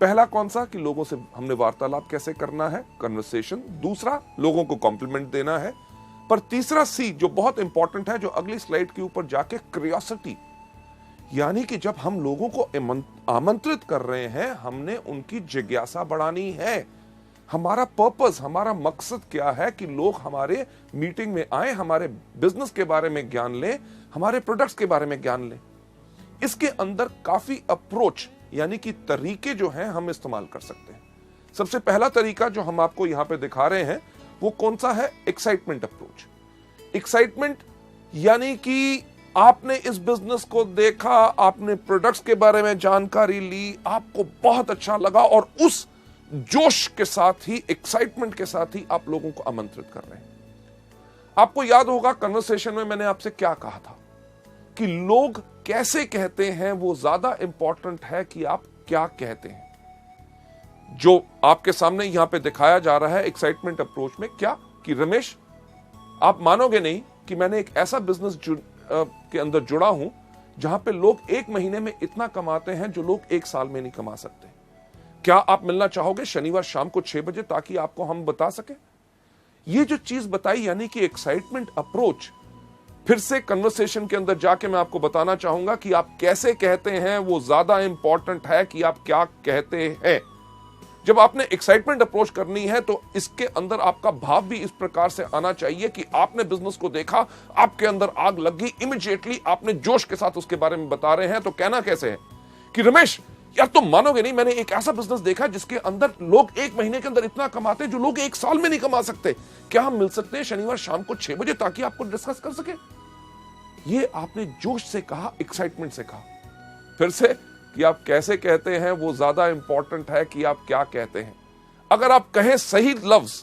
पहला कौन सा कि लोगों से हमने वार्तालाप कैसे करना है, कन्वर्सेशन। दूसरा लोगों को कॉम्प्लीमेंट देना है। पर तीसरा सी जो बहुत इंपॉर्टेंट है, जो अगली स्लाइड के ऊपर जाके, क्यूरियोसिटी। यानी कि जब हम लोगों को आमंत्रित कर रहे हैं, हमने उनकी जिज्ञासा बढ़ानी है। हमारा पर्पस, हमारा मकसद क्या है कि लोग हमारे मीटिंग में आए, हमारे बिजनेस के बारे में ज्ञान लें, हमारे प्रोडक्ट्स के बारे में ज्ञान लें। इसके अंदर काफी अप्रोच यानी कि तरीके जो हैं हम इस्तेमाल कर सकते हैं। सबसे पहला तरीका जो हम आपको यहां पे दिखा रहे हैं वो कौन सा है, एक्साइटमेंट अप्रोच। एक्साइटमेंट यानी कि आपने इस बिजनेस को देखा, आपने प्रोडक्ट्स के बारे में जानकारी ली, आपको बहुत अच्छा लगा और उस जोश के साथ ही, एक्साइटमेंट के साथ ही आप लोगों को आमंत्रित कर रहे हैं। आपको याद होगा कन्वर्सेशन में मैंने आपसे क्या कहा था कि लोग कैसे कहते हैं वो ज्यादा इंपॉर्टेंट है कि आप क्या कहते हैं। जो आपके सामने यहां पे दिखाया जा रहा है एक्साइटमेंट अप्रोच में, क्या कि रमेश आप मानोगे नहीं कि मैंने एक ऐसा बिजनेस के अंदर जुड़ा हूं जहां पे लोग एक महीने में इतना कमाते हैं जो लोग एक साल में नहीं कमा सकते। क्या आप मिलना चाहोगे शनिवार शाम को 6 बजे ताकि आपको हम बता सके। ये जो चीज बताई यानी कि एक्साइटमेंट अप्रोच। फिर से कन्वर्सेशन के अंदर जाके मैं आपको बताना चाहूंगा कि आप कैसे कहते हैं वो ज्यादा इंपॉर्टेंट है कि आप क्या कहते हैं। जब आपने एक्साइटमेंट अप्रोच करनी है तो इसके अंदर आपका भाव भी इस प्रकार से आना चाहिए कि आपने बिजनेस को देखा, आपके अंदर आग लग गई, इमीडिएटली आपने जोश के साथ उसके बारे में बता रहे हैं। तो कहना कैसे है कि रमेश यार तुम मानोगे नहीं, मैंने एक ऐसा बिजनेस देखा जिसके अंदर लोग एक महीने के अंदर इतना कमाते हैं जो लोग एक साल में नहीं कमा सकते। क्या हम मिल सकते हैं शनिवार शाम को 6 बजे ताकि आपको डिस्कस कर सके। ये आपने जोश से कहा, एक्साइटमेंट से कहा। फिर से कि आप कैसे कहते हैं वो ज्यादा इंपॉर्टेंट है कि आप क्या कहते हैं। अगर आप कहें सही लफ्ज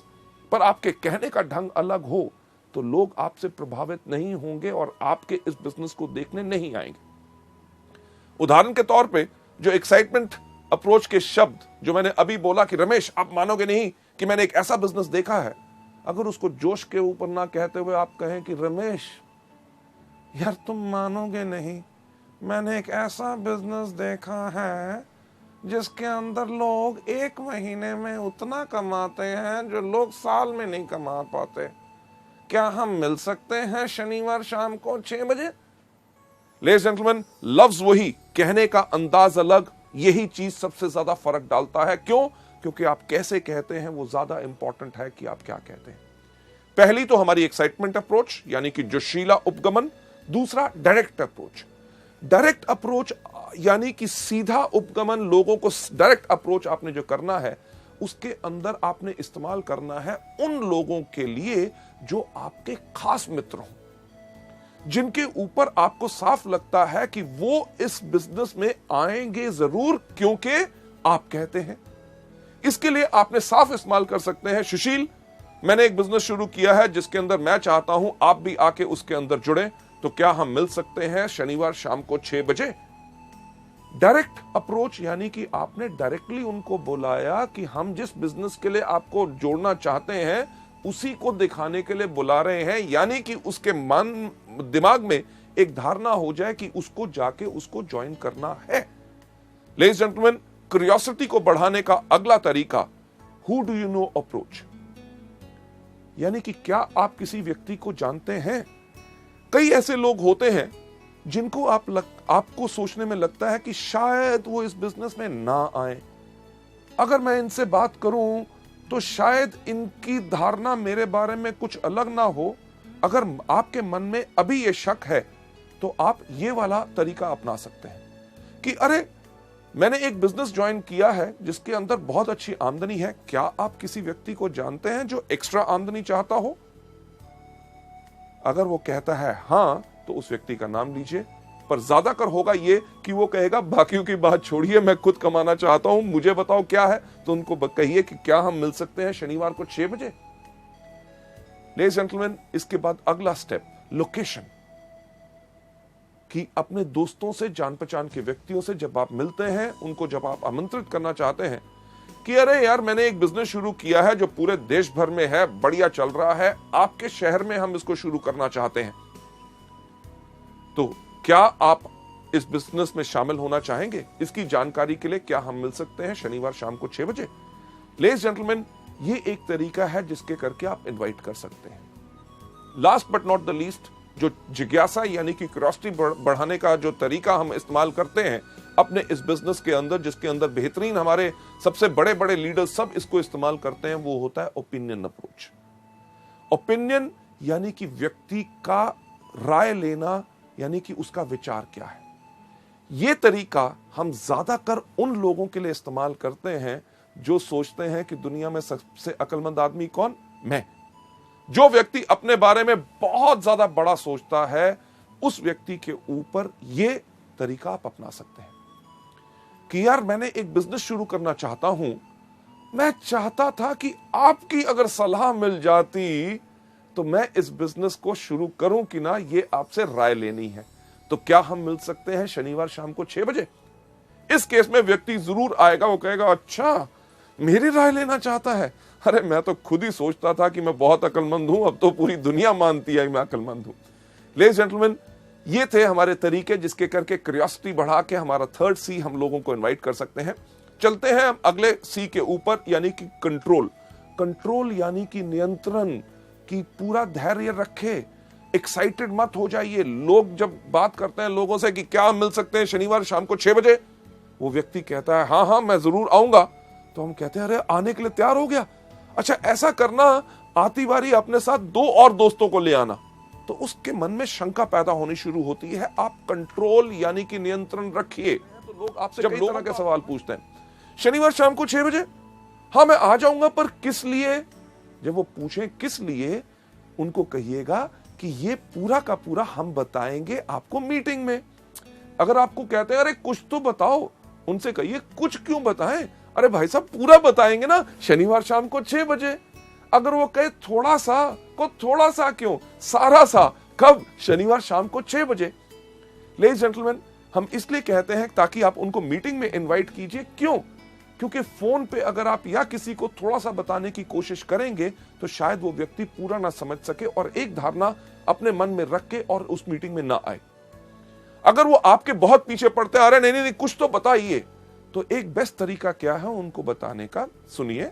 पर आपके कहने का ढंग अलग हो तो लोग आपसे प्रभावित नहीं होंगे और आपके इस बिजनेस को देखने नहीं आएंगे। उदाहरण के तौर पे जो एक्साइटमेंट अप्रोच के शब्द जो मैंने अभी बोला कि रमेश आप मानोगे नहीं कि मैंने एक ऐसा बिजनेस देखा है, अगर उसको जोश के ऊपर ना कहते हुए आप कहें कि रमेश यार तुम मानोगे नहीं, मैंने एक ऐसा बिजनेस देखा है जिसके अंदर लोग एक महीने में उतना कमाते हैं जो लोग साल में नहीं कमा पाते। क्या हम मिल सकते हैं शनिवार शाम को 6 बजे। लेडीज जेंटलमैन, लफ्ज वही, कहने का अंदाज अलग, यही चीज सबसे ज्यादा फर्क डालता है। क्यों? क्योंकि आप कैसे कहते हैं वो ज्यादा इंपॉर्टेंट है कि आप क्या कहते हैं। पहली तो हमारी एक्साइटमेंट अप्रोच यानी कि जोशीला उपगमन। दूसरा डायरेक्ट अप्रोच। डायरेक्ट अप्रोच यानी कि सीधा उपगमन, लोगों को डायरेक्ट अप्रोच आपने जो करना है उसके अंदर आपने इस्तेमाल करना है उन लोगों के लिए जो आपके खास मित्र हों, जिनके ऊपर आपको साफ लगता है कि वो इस बिजनेस में आएंगे जरूर क्योंकि आप कहते हैं। इसके लिए आपने साफ इस्तेमाल कर सकते हैं, सुशील मैंने एक बिजनेस शुरू किया है जिसके अंदर मैं चाहता हूं आप भी आके उसके अंदर जुड़े, तो क्या हम मिल सकते हैं शनिवार शाम को 6 बजे। डायरेक्ट अप्रोच यानी कि आपने डायरेक्टली उनको बुलाया कि हम जिस बिजनेस के लिए आपको जोड़ना चाहते हैं उसी को दिखाने के लिए बुला रहे हैं, यानी कि उसके मन दिमाग में एक धारणा हो जाए कि उसको जाके उसको ज्वाइन करना है। लेडीज जेंटलमैन, क्यूरियोसिटी को बढ़ाने का अगला तरीका who do you know approach, यानी कि क्या आप किसी व्यक्ति को जानते हैं। कई ऐसे लोग होते हैं जिनको आपको सोचने में लगता है कि शायद वो इस बिजनेस में ना आए। अगर मैं इनसे बात करूं तो शायद इनकी धारणा मेरे बारे में कुछ अलग ना हो। अगर आपके मन में अभी ये शक है तो आप ये वाला तरीका अपना सकते हैं कि अरे मैंने एक बिजनेस ज्वाइन किया है जिसके अंदर बहुत अच्छी आमदनी है, क्या आप किसी व्यक्ति को जानते हैं जो एक्स्ट्रा आमदनी चाहता हो। अगर वो कहता है हां तो उस व्यक्ति का नाम लीजिए, पर ज्यादातर होगा ये कि वो कहेगा बाकियों की बात छोड़िए, मैं खुद कमाना चाहता हूं, मुझे बताओ क्या है। तो उनको कहिए कि क्या हम मिल सकते हैं शनिवार को 6 बजे। लेडीज जेंटलमैन, इसके बाद अगला स्टेप लोकेशन, कि अपने दोस्तों से, जान पहचान के व्यक्तियों से जब आप मिलते हैं, उनको जब आप आमंत्रित करना चाहते हैं कि अरे यार मैंने एक बिजनेस शुरू किया है जो पूरे देश भर में है, बढ़िया चल रहा है, आपके शहर में हम इसको शुरू करना चाहते हैं, तो क्या आप इस बिजनेस में शामिल होना चाहेंगे? इसकी जानकारी के लिए क्या हम मिल सकते हैं शनिवार शाम को 6 बजे? लेडीज जेंटलमैन, ये एक तरीका है जिसके करके आप इनवाइट कर सकते हैं। Last but not the least, जो जिज्ञासा यानी कि क्यूरियोसिटी बढ़ाने का जो तरीका हम इस्तेमाल करते हैं अपने इस बिजनेस के अंदर, जिसके अंदर बेहतरीन हमारे सबसे बड़े बड़े लीडर्स सब इसको इस्तेमाल करते हैं, वो होता है ओपिनियन अप्रोच। ओपिनियन यानी कि व्यक्ति का राय लेना, यानी कि उसका विचार क्या है। यह तरीका हम ज्यादातर उन लोगों के लिए इस्तेमाल करते हैं जो सोचते हैं कि दुनिया में सबसे अक्लमंद आदमी कौन? मैं। जो व्यक्ति अपने बारे में बहुत ज्यादा बड़ा सोचता है, उस व्यक्ति के ऊपर यह तरीका आप अपना सकते हैं कि यार मैंने एक बिजनेस शुरू करना चाहता हूं, मैं चाहता था कि आपकी अगर सलाह मिल जाती तो मैं इस बिजनेस को शुरू करूं कि ना, ये आपसे राय लेनी है। तो क्या हम मिल सकते हैं शनिवार शाम को 6 बजे? इस केस में व्यक्ति जरूर आएगा, वो कहेगा अच्छा मेरी राय लेना चाहता है, अरे मैं तो खुद ही सोचता था कि मैं बहुत अक्लमंद हूं, अब तो पूरी दुनिया मानती है कि मैं अक्लमंद हूं। लेडीज जेंटलमैन, ये थे हमारे तरीके जिसके करके क्यूरियोसिटी बढ़ा के हमारा थर्ड सी हम लोगों को इनवाइट कर सकते हैं। चलते हैं अगले सी के ऊपर, यानी कि कंट्रोल। कंट्रोल यानी कि नियंत्रण, कि पूरा धैर्य रखे, एक्साइटेड मत हो जाइए। लोग जब बात करते हैं लोगों से कि क्या हम मिल सकते हैं शनिवार शाम को 6 बजे, वो व्यक्ति कहता है हाँ हाँ मैं जरूर आऊंगा, तो हम कहते हैं अरे आने के लिए तैयार हो गया, अच्छा ऐसा करना, आती बारी अपने साथ 2 और दोस्तों को ले आना। तो उसके मन में शंका पैदा होनी शुरू होती है। आप कंट्रोल यानी कि नियंत्रण रखिए। तो लोग आपसे जब लोगों के सवाल पूछते हैं शनिवार शाम को 6 बजे, हाँ मैं आ जाऊंगा, पर किस लिए? जब वो पूछें किस लिए, उनको कहिएगा कि ये पूरा का पूरा हम बताएंगे आपको मीटिंग में। अगर आपको कहते हैं अरे कुछ तो बताओ, उनसे कहिए कुछ क्यों बताएं, अरे भाई साहब पूरा बताएंगे ना शनिवार शाम को 6 बजे। अगर वो कहे थोड़ा सा, को थोड़ा सा क्यों, सारा सा, कब? शनिवार शाम को 6 बजे। लेडीज जेंटलमैन, हम इसलिए कहते हैं ताकि आप उनको मीटिंग में इनवाइट कीजिए। क्यों? क्योंकि फोन पे अगर आप या किसी को थोड़ा सा बताने की कोशिश करेंगे तो शायद वो व्यक्ति पूरा ना समझ सके और एक धारणा अपने मन में रख के और उस मीटिंग में ना आए। अगर वो आपके बहुत पीछे पड़ते हैं, अरे नहीं नहीं कुछ तो बताइए, तो एक बेस्ट तरीका क्या है उनको बताने का? सुनिए,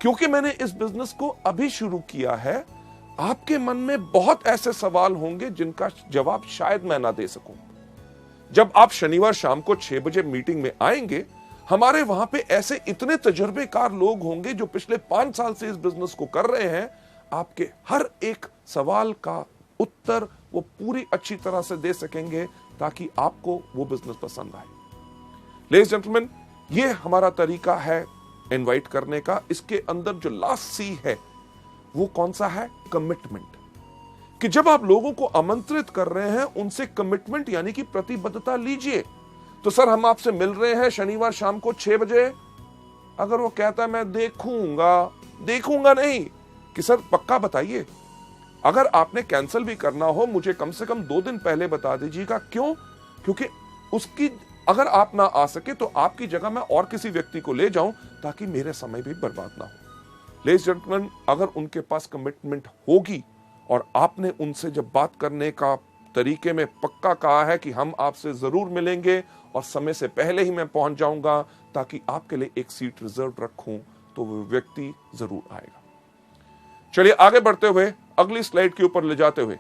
क्योंकि मैंने इस बिजनेस को अभी शुरू किया है, आपके मन में बहुत ऐसे सवाल होंगे जिनका जवाब शायद मैं ना दे सकूं। जब आप शनिवार शाम को 6 बजे मीटिंग में आएंगे, हमारे वहां पे ऐसे इतने तजुर्बेकार लोग होंगे जो पिछले 5 साल से इस बिजनेस को कर रहे हैं। आपके हर एक सवाल का उत्तर वो पूरी अच्छी तरह से दे सकेंगे ताकि आपको वो बिजनेस पसंद आए। लेडीज जेंटलमैन, ये हमारा तरीका है इनवाइट करने का। इसके अंदर जो लास्ट सी है वो कौन सा है? कमिटमेंट। कि जब आप लोगों को आमंत्रित कर रहे हैं, उनसे कमिटमेंट यानी कि प्रतिबद्धता लीजिए। तो सर हम आपसे मिल रहे हैं शनिवार शाम को 6 बजे। अगर वो कहता है मैं देखूंगा नहीं, कि सर पक्का बताइए। अगर आपने कैंसिल भी करना हो, मुझे कम से कम 2 दिन पहले बता दीजिएगा। क्यों? क्योंकि उसकी अगर आप ना आ सके तो आपकी जगह मैं और किसी व्यक्ति को ले जाऊं ताकि मेरे समय भी बर्बाद ना हो। लेडीज जेंटलमैन, अगर उनके पास कमिटमेंट होगी और आपने उनसे जब बात करने का तरीके में पक्का कहा है कि हम आपसे जरूर मिलेंगे और समय से पहले ही मैं पहुंच जाऊंगा ताकि आपके लिए एक सीट रिजर्व रखूं, तो वो व्यक्ति जरूर आएगा। चलिए आगे बढ़ते हुए अगली स्लाइड के ऊपर ले जाते हुए,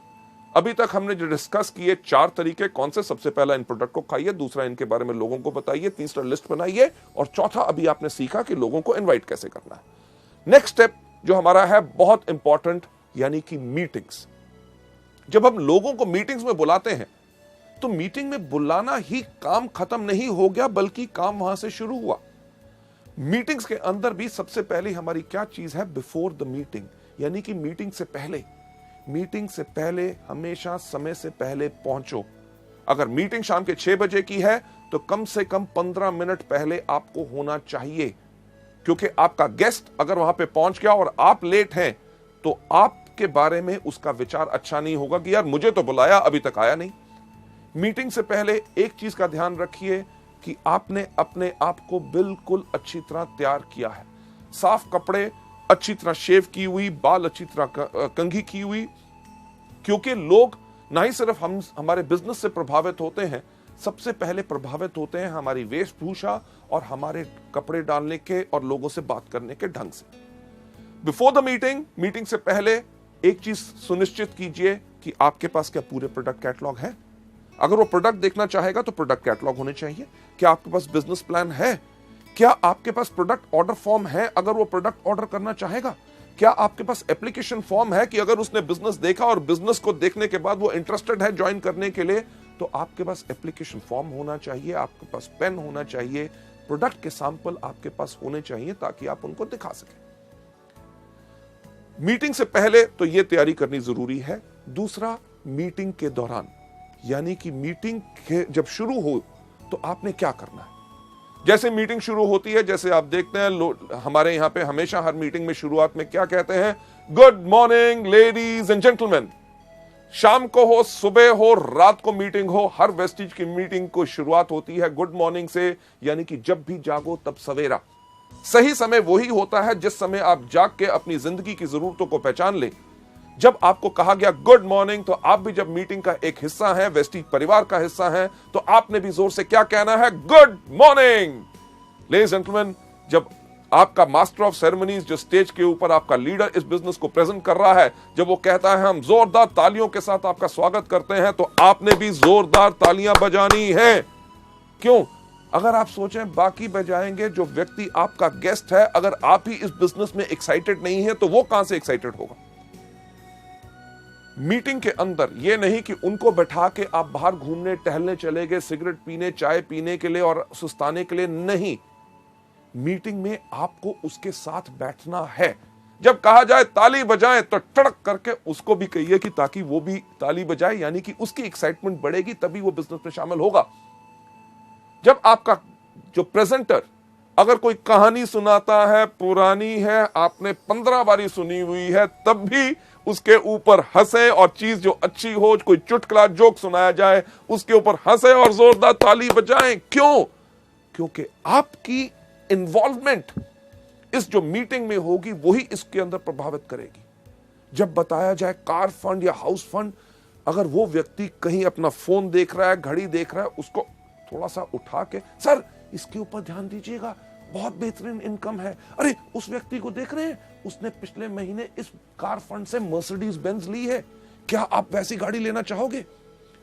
अभी तक हमने जो डिस्कस किए 4 तरीके कौन से? सबसे पहला इन प्रोडक्ट को खाइए, दूसरा इनके बारे में लोगों को बताइए, तीसरा लिस्ट बनाइए, और चौथा अभी आपने सीखा कि लोगों को इनवाइट कैसे करना है। नेक्स्ट स्टेप जो हमारा है बहुत इंपॉर्टेंट, यानी कि मीटिंग्स। जब हम लोगों को मीटिंग्स में बुलाते हैं तो मीटिंग में बुलाना ही काम खत्म नहीं हो गया, बल्कि काम वहां से शुरू हुआ। मीटिंग्स के अंदर भी सबसे पहले हमारी क्या चीज है? बिफोर द मीटिंग, यानी कि मीटिंग से पहले हमेशा समय से पहले पहुंचो। अगर मीटिंग शाम के 6 बजे की है तो कम से कम 15 मिनट पहले आपको होना चाहिए, क्योंकि आपका गेस्ट अगर वहां पे पहुंच गया और आप लेट हैं तो आपके बारे में उसका विचार अच्छा नहीं होगा कि यार मुझे तो बुलाया अभी तक आया नहीं। मीटिंग से पहले एक चीज का ध्यान रखिए कि आपने अपने आप को बिल्कुल अच्छी तरह तैयार किया है, साफ कपड़े, अच्छी तरह शेव की हुई, बाल अच्छी तरह कंघी की हुई, क्योंकि लोग ना ही सिर्फ हमारे बिजनेस से प्रभावित होते हैं, सबसे पहले प्रभावित होते हैं हमारी वेशभूषा और हमारे कपड़े डालने के और लोगों से बात करने के ढंग से। बिफोर द मीटिंग से पहले एक चीज सुनिश्चित कीजिए कि आपके पास क्या पूरे प्रोडक्ट कैटलॉग है। अगर वो प्रोडक्ट देखना चाहेगा तो प्रोडक्ट कैटलॉग होने चाहिए। क्या आपके पास बिजनेस प्लान है? क्या आपके पास प्रोडक्ट ऑर्डर फॉर्म है अगर वो प्रोडक्ट ऑर्डर करना चाहेगा? क्या आपके पास एप्लीकेशन फॉर्म है कि अगर उसने बिजनेस देखा और बिजनेस को देखने के बाद वो इंटरेस्टेड है ज्वाइन करने के लिए, तो आपके पास एप्लीकेशन फॉर्म होना चाहिए, आपके पास पेन होना चाहिए, प्रोडक्ट के सैंपल आपके पास होने चाहिए ताकि आप उनको दिखा सकें। मीटिंग से पहले तो यह तैयारी करनी जरूरी है। दूसरा, मीटिंग के दौरान, यानी कि मीटिंग जब शुरू हो तो आपने क्या करना है। जैसे मीटिंग शुरू होती है, जैसे आप देखते हैं हमारे यहां पे हमेशा हर मीटिंग में शुरुआत में क्या कहते हैं, good morning ladies and gentleman. शाम को हो, सुबह हो, रात को मीटिंग हो, हर वेस्टिज की मीटिंग को शुरुआत होती है गुड मॉर्निंग से, यानी कि जब भी जागो तब सवेरा। सही समय वही होता है जिस समय आप जाग के अपनी जिंदगी की जरूरतों को पहचान ले। जब आपको कहा गया गुड मॉर्निंग, तो आप भी जब मीटिंग का एक हिस्सा है, वेस्टिज परिवार का हिस्सा है, तो आपने भी जोर से क्या कहना है, good morning. Ladies and gentleman, जब आपका मास्टर ऑफ सेरेमनीज, जो स्टेज के ऊपर आपका लीडर इस बिजनेस को प्रेजेंट कर रहा है, जब वो कहता है हम जोरदार तालियों के साथ आपका स्वागत करते हैं, तो आपने भी जोरदार तालियां बजानी है। क्यों? अगर आप सोचें बाकी बजाएंगे, जो व्यक्ति आपका गेस्ट है, अगर आप ही इस बिजनेस में एक्साइटेड नहीं है तो वो कहां से एक्साइटेड होगा। मीटिंग के अंदर यह नहीं कि उनको बैठा के आप बाहर घूमने टहलने चले गए, सिगरेट पीने, चाय पीने के लिए और सुस्ताने के लिए नहीं। मीटिंग में आपको उसके साथ बैठना है। जब कहा जाए ताली बजाएं तो टड़क करके उसको भी कहिए कि ताकि वो भी ताली बजाए, यानी कि उसकी एक्साइटमेंट बढ़ेगी, तभी वो बिजनेस में शामिल होगा। जब आपका जो प्रेजेंटर अगर कोई कहानी सुनाता है, पुरानी है, आपने 15 बारी सुनी हुई है, तब भी उसके ऊपर हंसे, और चीज जो अच्छी हो, कोई चुटकुला जोक सुनाया जाए, उसके ऊपर हंसे और जोरदार ताली बजाएं। क्यों? क्योंकि आपकी इन्वॉल्वमेंट इस जो मीटिंग में होगी वही इसके अंदर प्रभावित करेगी। जब बताया जाए कार फंड या हाउस फंड, अगर वो व्यक्ति कहीं अपना फोन देख रहा है, घड़ी देख रहा है, उसको थोड़ा सा उठा के, सर इसके ऊपर ध्यान दीजिएगा, बहुत बेहतरीन इनकम है। अरे उस व्यक्ति को देख रहे हैं, उसने पिछले महीने इस कार फंड से मर्सिडीज बेंज ली है, क्या आप वैसी गाड़ी लेना चाहोगे।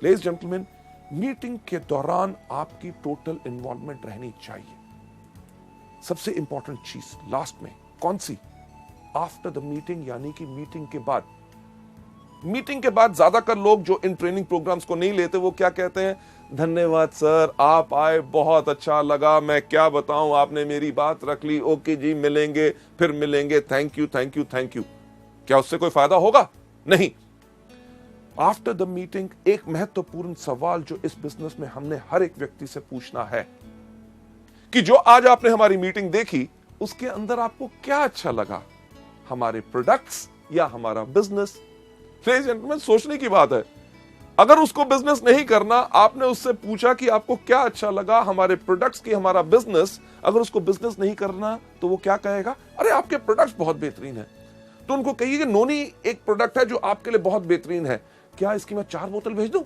लेडीज जेंटलमैन, मीटिंग के दौरान आपकी टोटल इन्वॉल्वमेंट रहनी चाहिए। सबसे इंपॉर्टेंट चीज लास्ट में कौन सी? आफ्टर द मीटिंग, यानी कि मीटिंग के बाद। मीटिंग के बाद ज्यादातर लोग जो इन ट्रेनिंग प्रोग्राम्स को नहीं लेते, वो क्या कहते हैं, धन्यवाद सर, आप आए, बहुत अच्छा लगा, मैं क्या बताऊं, आपने मेरी बात रख ली, ओके जी, मिलेंगे, फिर मिलेंगे, thank you thank you thank you. क्या उससे कोई फायदा होगा? नहीं। आफ्टर द मीटिंग एक महत्वपूर्ण सवाल जो इस बिजनेस में हमने हर एक व्यक्ति से पूछना है कि जो आज आपने हमारी मीटिंग देखी, उसके अंदर आपको क्या अच्छा लगा, हमारे प्रोडक्ट्स या हमारा बिजनेस। लेडीज एंड जेंटलमैन, सोचने की बात है। अगर उसको बिजनेस नहीं करना, आपने उससे पूछा कि आपको क्या अच्छा लगा, हमारे प्रोडक्ट्स की हमारा बिजनेस, अगर उसको बिजनेस नहीं करना तो वो क्या कहेगा, अरे आपके प्रोडक्ट्स बहुत बेहतरीन है। तो उनको कहिए कि नोनी एक प्रोडक्ट है जो आपके लिए बहुत बेहतरीन है, क्या इसकी मैं 4 बोतल भेज दूं?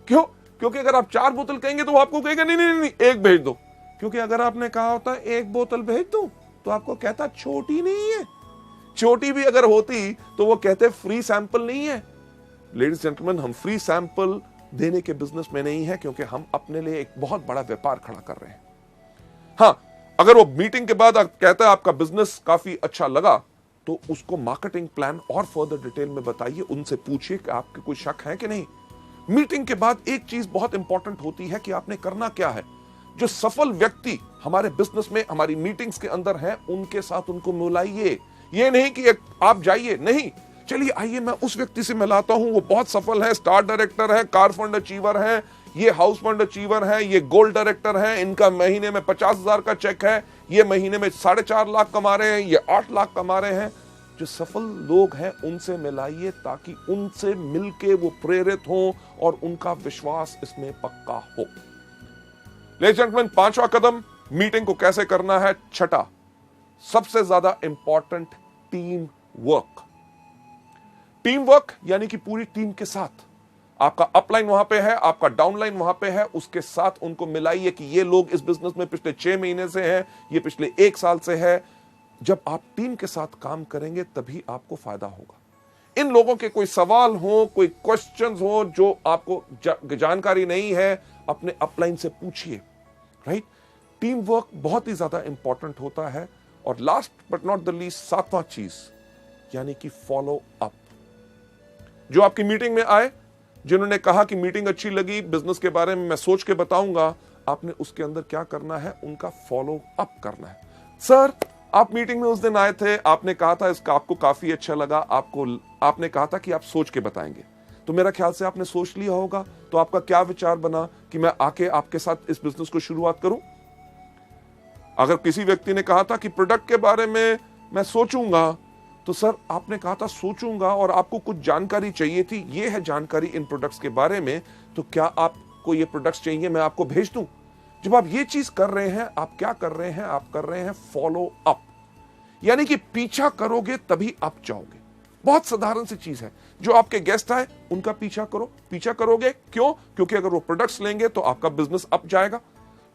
क्यों? क्योंकि अगर आप 4 बोतल कहेंगे तो वो आपको कहेगा नहीं नहीं नहीं, एक भेज दो। क्योंकि अगर आपने कहा होता 1 बोतल भेज दूं, तो आपको कहता छोटी नहीं है। छोटी भी अगर होती तो वो कहते फ्री सैंपल नहीं है। लेडीज जेंटलमैन, हम फ्री सैंपल देने के बिजनेस में नहीं है, क्योंकि हम अपने लिए एक बहुत बड़ा व्यापार खड़ा कर रहे हैं। हां, अगर वो मीटिंग के बाद कहता है आपका बिजनेस काफी अच्छा लगा, तो उसको मार्केटिंग प्लान और फर्दर डिटेल में बताइए, उनसे पूछिए कि आपके कोई शक है कि नहीं। मीटिंग के बाद एक चीज बहुत इंपॉर्टेंट होती है कि आपने करना क्या है। जो सफल व्यक्ति हमारे बिजनेस में हमारी मीटिंग्स के अंदर हैं, उनके साथ उनको मिलाइए। ये नहीं कि आप जाइए, नहीं, चलिए आइए मैं उस व्यक्ति से मिलाता हूं, वो बहुत सफल है, स्टार डायरेक्टर है, कार फंड अचीवर है, ये हाउस फंड अचीवर हैं, ये गोल्ड डायरेक्टर हैं, इनका महीने में 50,000 का चेक है, ये महीने में 4.5 लाख कमा रहे हैं, ये 8 लाख कमा रहे हैं। जो सफल लोग हैं उनसे मिलाइए ताकि उनसे मिलके वो प्रेरित हों और उनका विश्वास इसमें पक्का हो। लेडीज एंड जेंटलमैन, 5वां कदम मीटिंग को कैसे करना है। छठा, सबसे ज्यादा important, team work. Team work यानी कि पूरी टीम के साथ, आपका अपलाइन वहां पे है, आपका डाउनलाइन वहां पे है, उसके साथ उनको मिलाइए कि ये लोग इस बिजनेस में पिछले 6 महीने से हैं, ये पिछले 1 साल से है। जब आप टीम के साथ काम करेंगे तभी आपको फायदा होगा। इन लोगों के कोई सवाल हो, कोई क्वेश्चंस हो जो आपको जानकारी नहीं है, अपने अपलाइन से पूछिए, राइट। टीम वर्क बहुत ही ज्यादा इंपॉर्टेंट होता है। और last but not the least, 7वां चीज यानी कि फॉलो अप। जो आपकी मीटिंग में आए, जिन्होंने कहा कि मीटिंग अच्छी लगी, बिजनेस के बारे में मैं सोच के बताऊंगा, आपने उसके अंदर क्या करना है, उनका फॉलो अप करना है। सर, आप मीटिंग में उस दिन आए थे, आपने कहा था इसका आपको काफी अच्छा लगा, आपने कहा था कि आप सोच के बताएंगे, तो मेरा ख्याल से आपने सोच लिया होगा। तो आपका क्या विचार बना कि मैं आके आपके साथ इस बिजनेस को शुरुआत करूं? अगर किसी व्यक्ति ने कहा था कि प्रोडक्ट के बारे में मैं सोचूंगा, तो सर आपने कहा था सोचूंगा और आपको कुछ जानकारी चाहिए थी, ये है जानकारी इन प्रोडक्ट्स के बारे में, तो क्या आपको ये प्रोडक्ट्स चाहिए, मैं आपको भेज दूं? जब आप ये चीज कर रहे हैं, आप क्या कर रहे हैं, आप कर रहे हैं फॉलो अप, यानी कि पीछा करोगे तभी आप जाओगे। बहुत साधारण सी चीज है। जो आपके गेस्ट आए उनका पीछा करो। पीछा करोगे क्यों? क्योंकि अगर वो प्रोडक्ट्स लेंगे तो आपका बिजनेस अप जाएगा।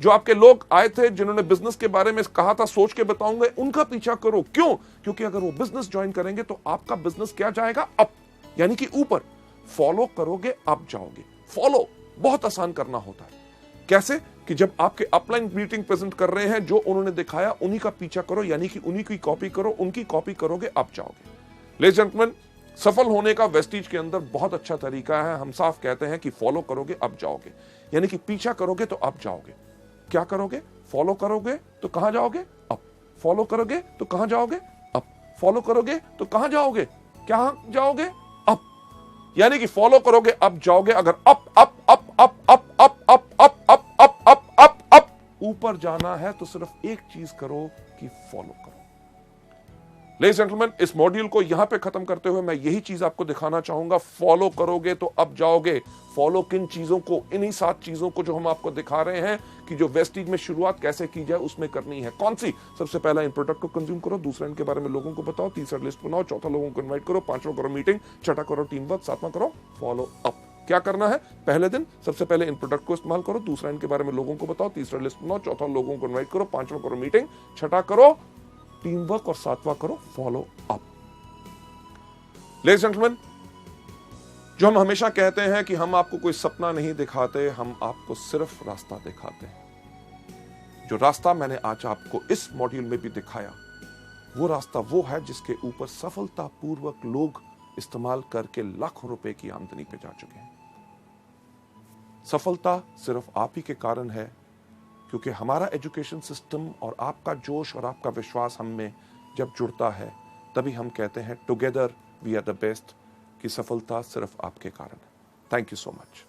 जो आपके लोग आए थे जिन्होंने बिजनेस के बारे में कहा था सोच के बताऊंगा, उनका पीछा करो। क्यों? क्योंकि अगर वो बिजनेस ज्वाइन करेंगे तो आपका बिजनेस क्या जाएगा? अप, यानी कि ऊपर। फॉलो करोगे अप जाओगे। फॉलो बहुत आसान करना होता है। कैसे? कि जब आपके अपलाइन मीटिंग प्रेजेंट कर रहे हैं, जो उन्होंने दिखाया उन्हीं का पीछा करो, यानी कि उन्हीं की कॉपी करो। उनकी कॉपी करोगे अप जाओगे। लेडीज एंड जेंटलमैन, सफल होने का वेस्टीज के अंदर बहुत अच्छा तरीका है। हम साफ कहते हैं कि फॉलो करोगे अप जाओगे, यानी कि पीछा करोगे तो अप जाओगे। क्या करोगे? फॉलो करोगे तो कहां जाओगे? अप। फॉलो करोगे तो कहां जाओगे? अप। फॉलो करोगे तो कहां जाओगे? क्या जाओगे? अप। यानी कि फॉलो करोगे अप जाओगे। अगर up up up up up up up up up up up up up ऊपर जाना है तो सिर्फ एक चीज करो कि फॉलो करो। लेडीज एंड जेंटलमैन, इस मॉड्यूल को यहां पे खत्म करते हुए मैं यही चीज आपको दिखाना चाहूंगा। फॉलो करोगे तो अब जाओगे। फॉलो किन चीजों को? इन्हीं 7 चीजों को जो हम आपको दिखा रहे हैं कि जो वेस्टीज में शुरुआत कैसे की जाए उसमें करनी है। कौन सी? सबसे पहला इन प्रोडक्ट को कंज्यूम करो, दूसरा इनके बारे में लोगों को बताओ, तीसरा लिस्ट बनाओ, चौथा लोगों को इन्वाइट करो, 5वां करो मीटिंग, छठा करो टीम वर्क, 7वां करो फॉलो अप। क्या करना है? पहले दिन सबसे पहले इन प्रोडक्ट को इस्तेमाल करो, दूसरा इनके बारे में लोगों को बताओ, तीसरा लिस्ट बनाओ, चौथा लोगों को इन्वाइट करो, 5वां करो मीटिंग, छठा करो टीम वर्क और 7वां करो follow up. Ladies and gentleman, जो हम हमेशा कहते हैं कि हम आपको कोई सपना नहीं दिखाते, हम आपको सिर्फ रास्ता दिखाते हैं। जो रास्ता मैंने आज आपको इस मॉड्यूल में भी दिखाया, वो रास्ता वो है जिसके ऊपर सफलतापूर्वक लोग इस्तेमाल करके लाखों रुपए की आमदनी पे जा चुके हैं। सफलता सिर्फ आप ही के कारण है, क्योंकि हमारा एजुकेशन सिस्टम और आपका जोश और आपका विश्वास हम में जब जुड़ता है, तभी हम कहते हैं together we are the best, कि सफलता सिर्फ आपके कारण है। Thank you so much.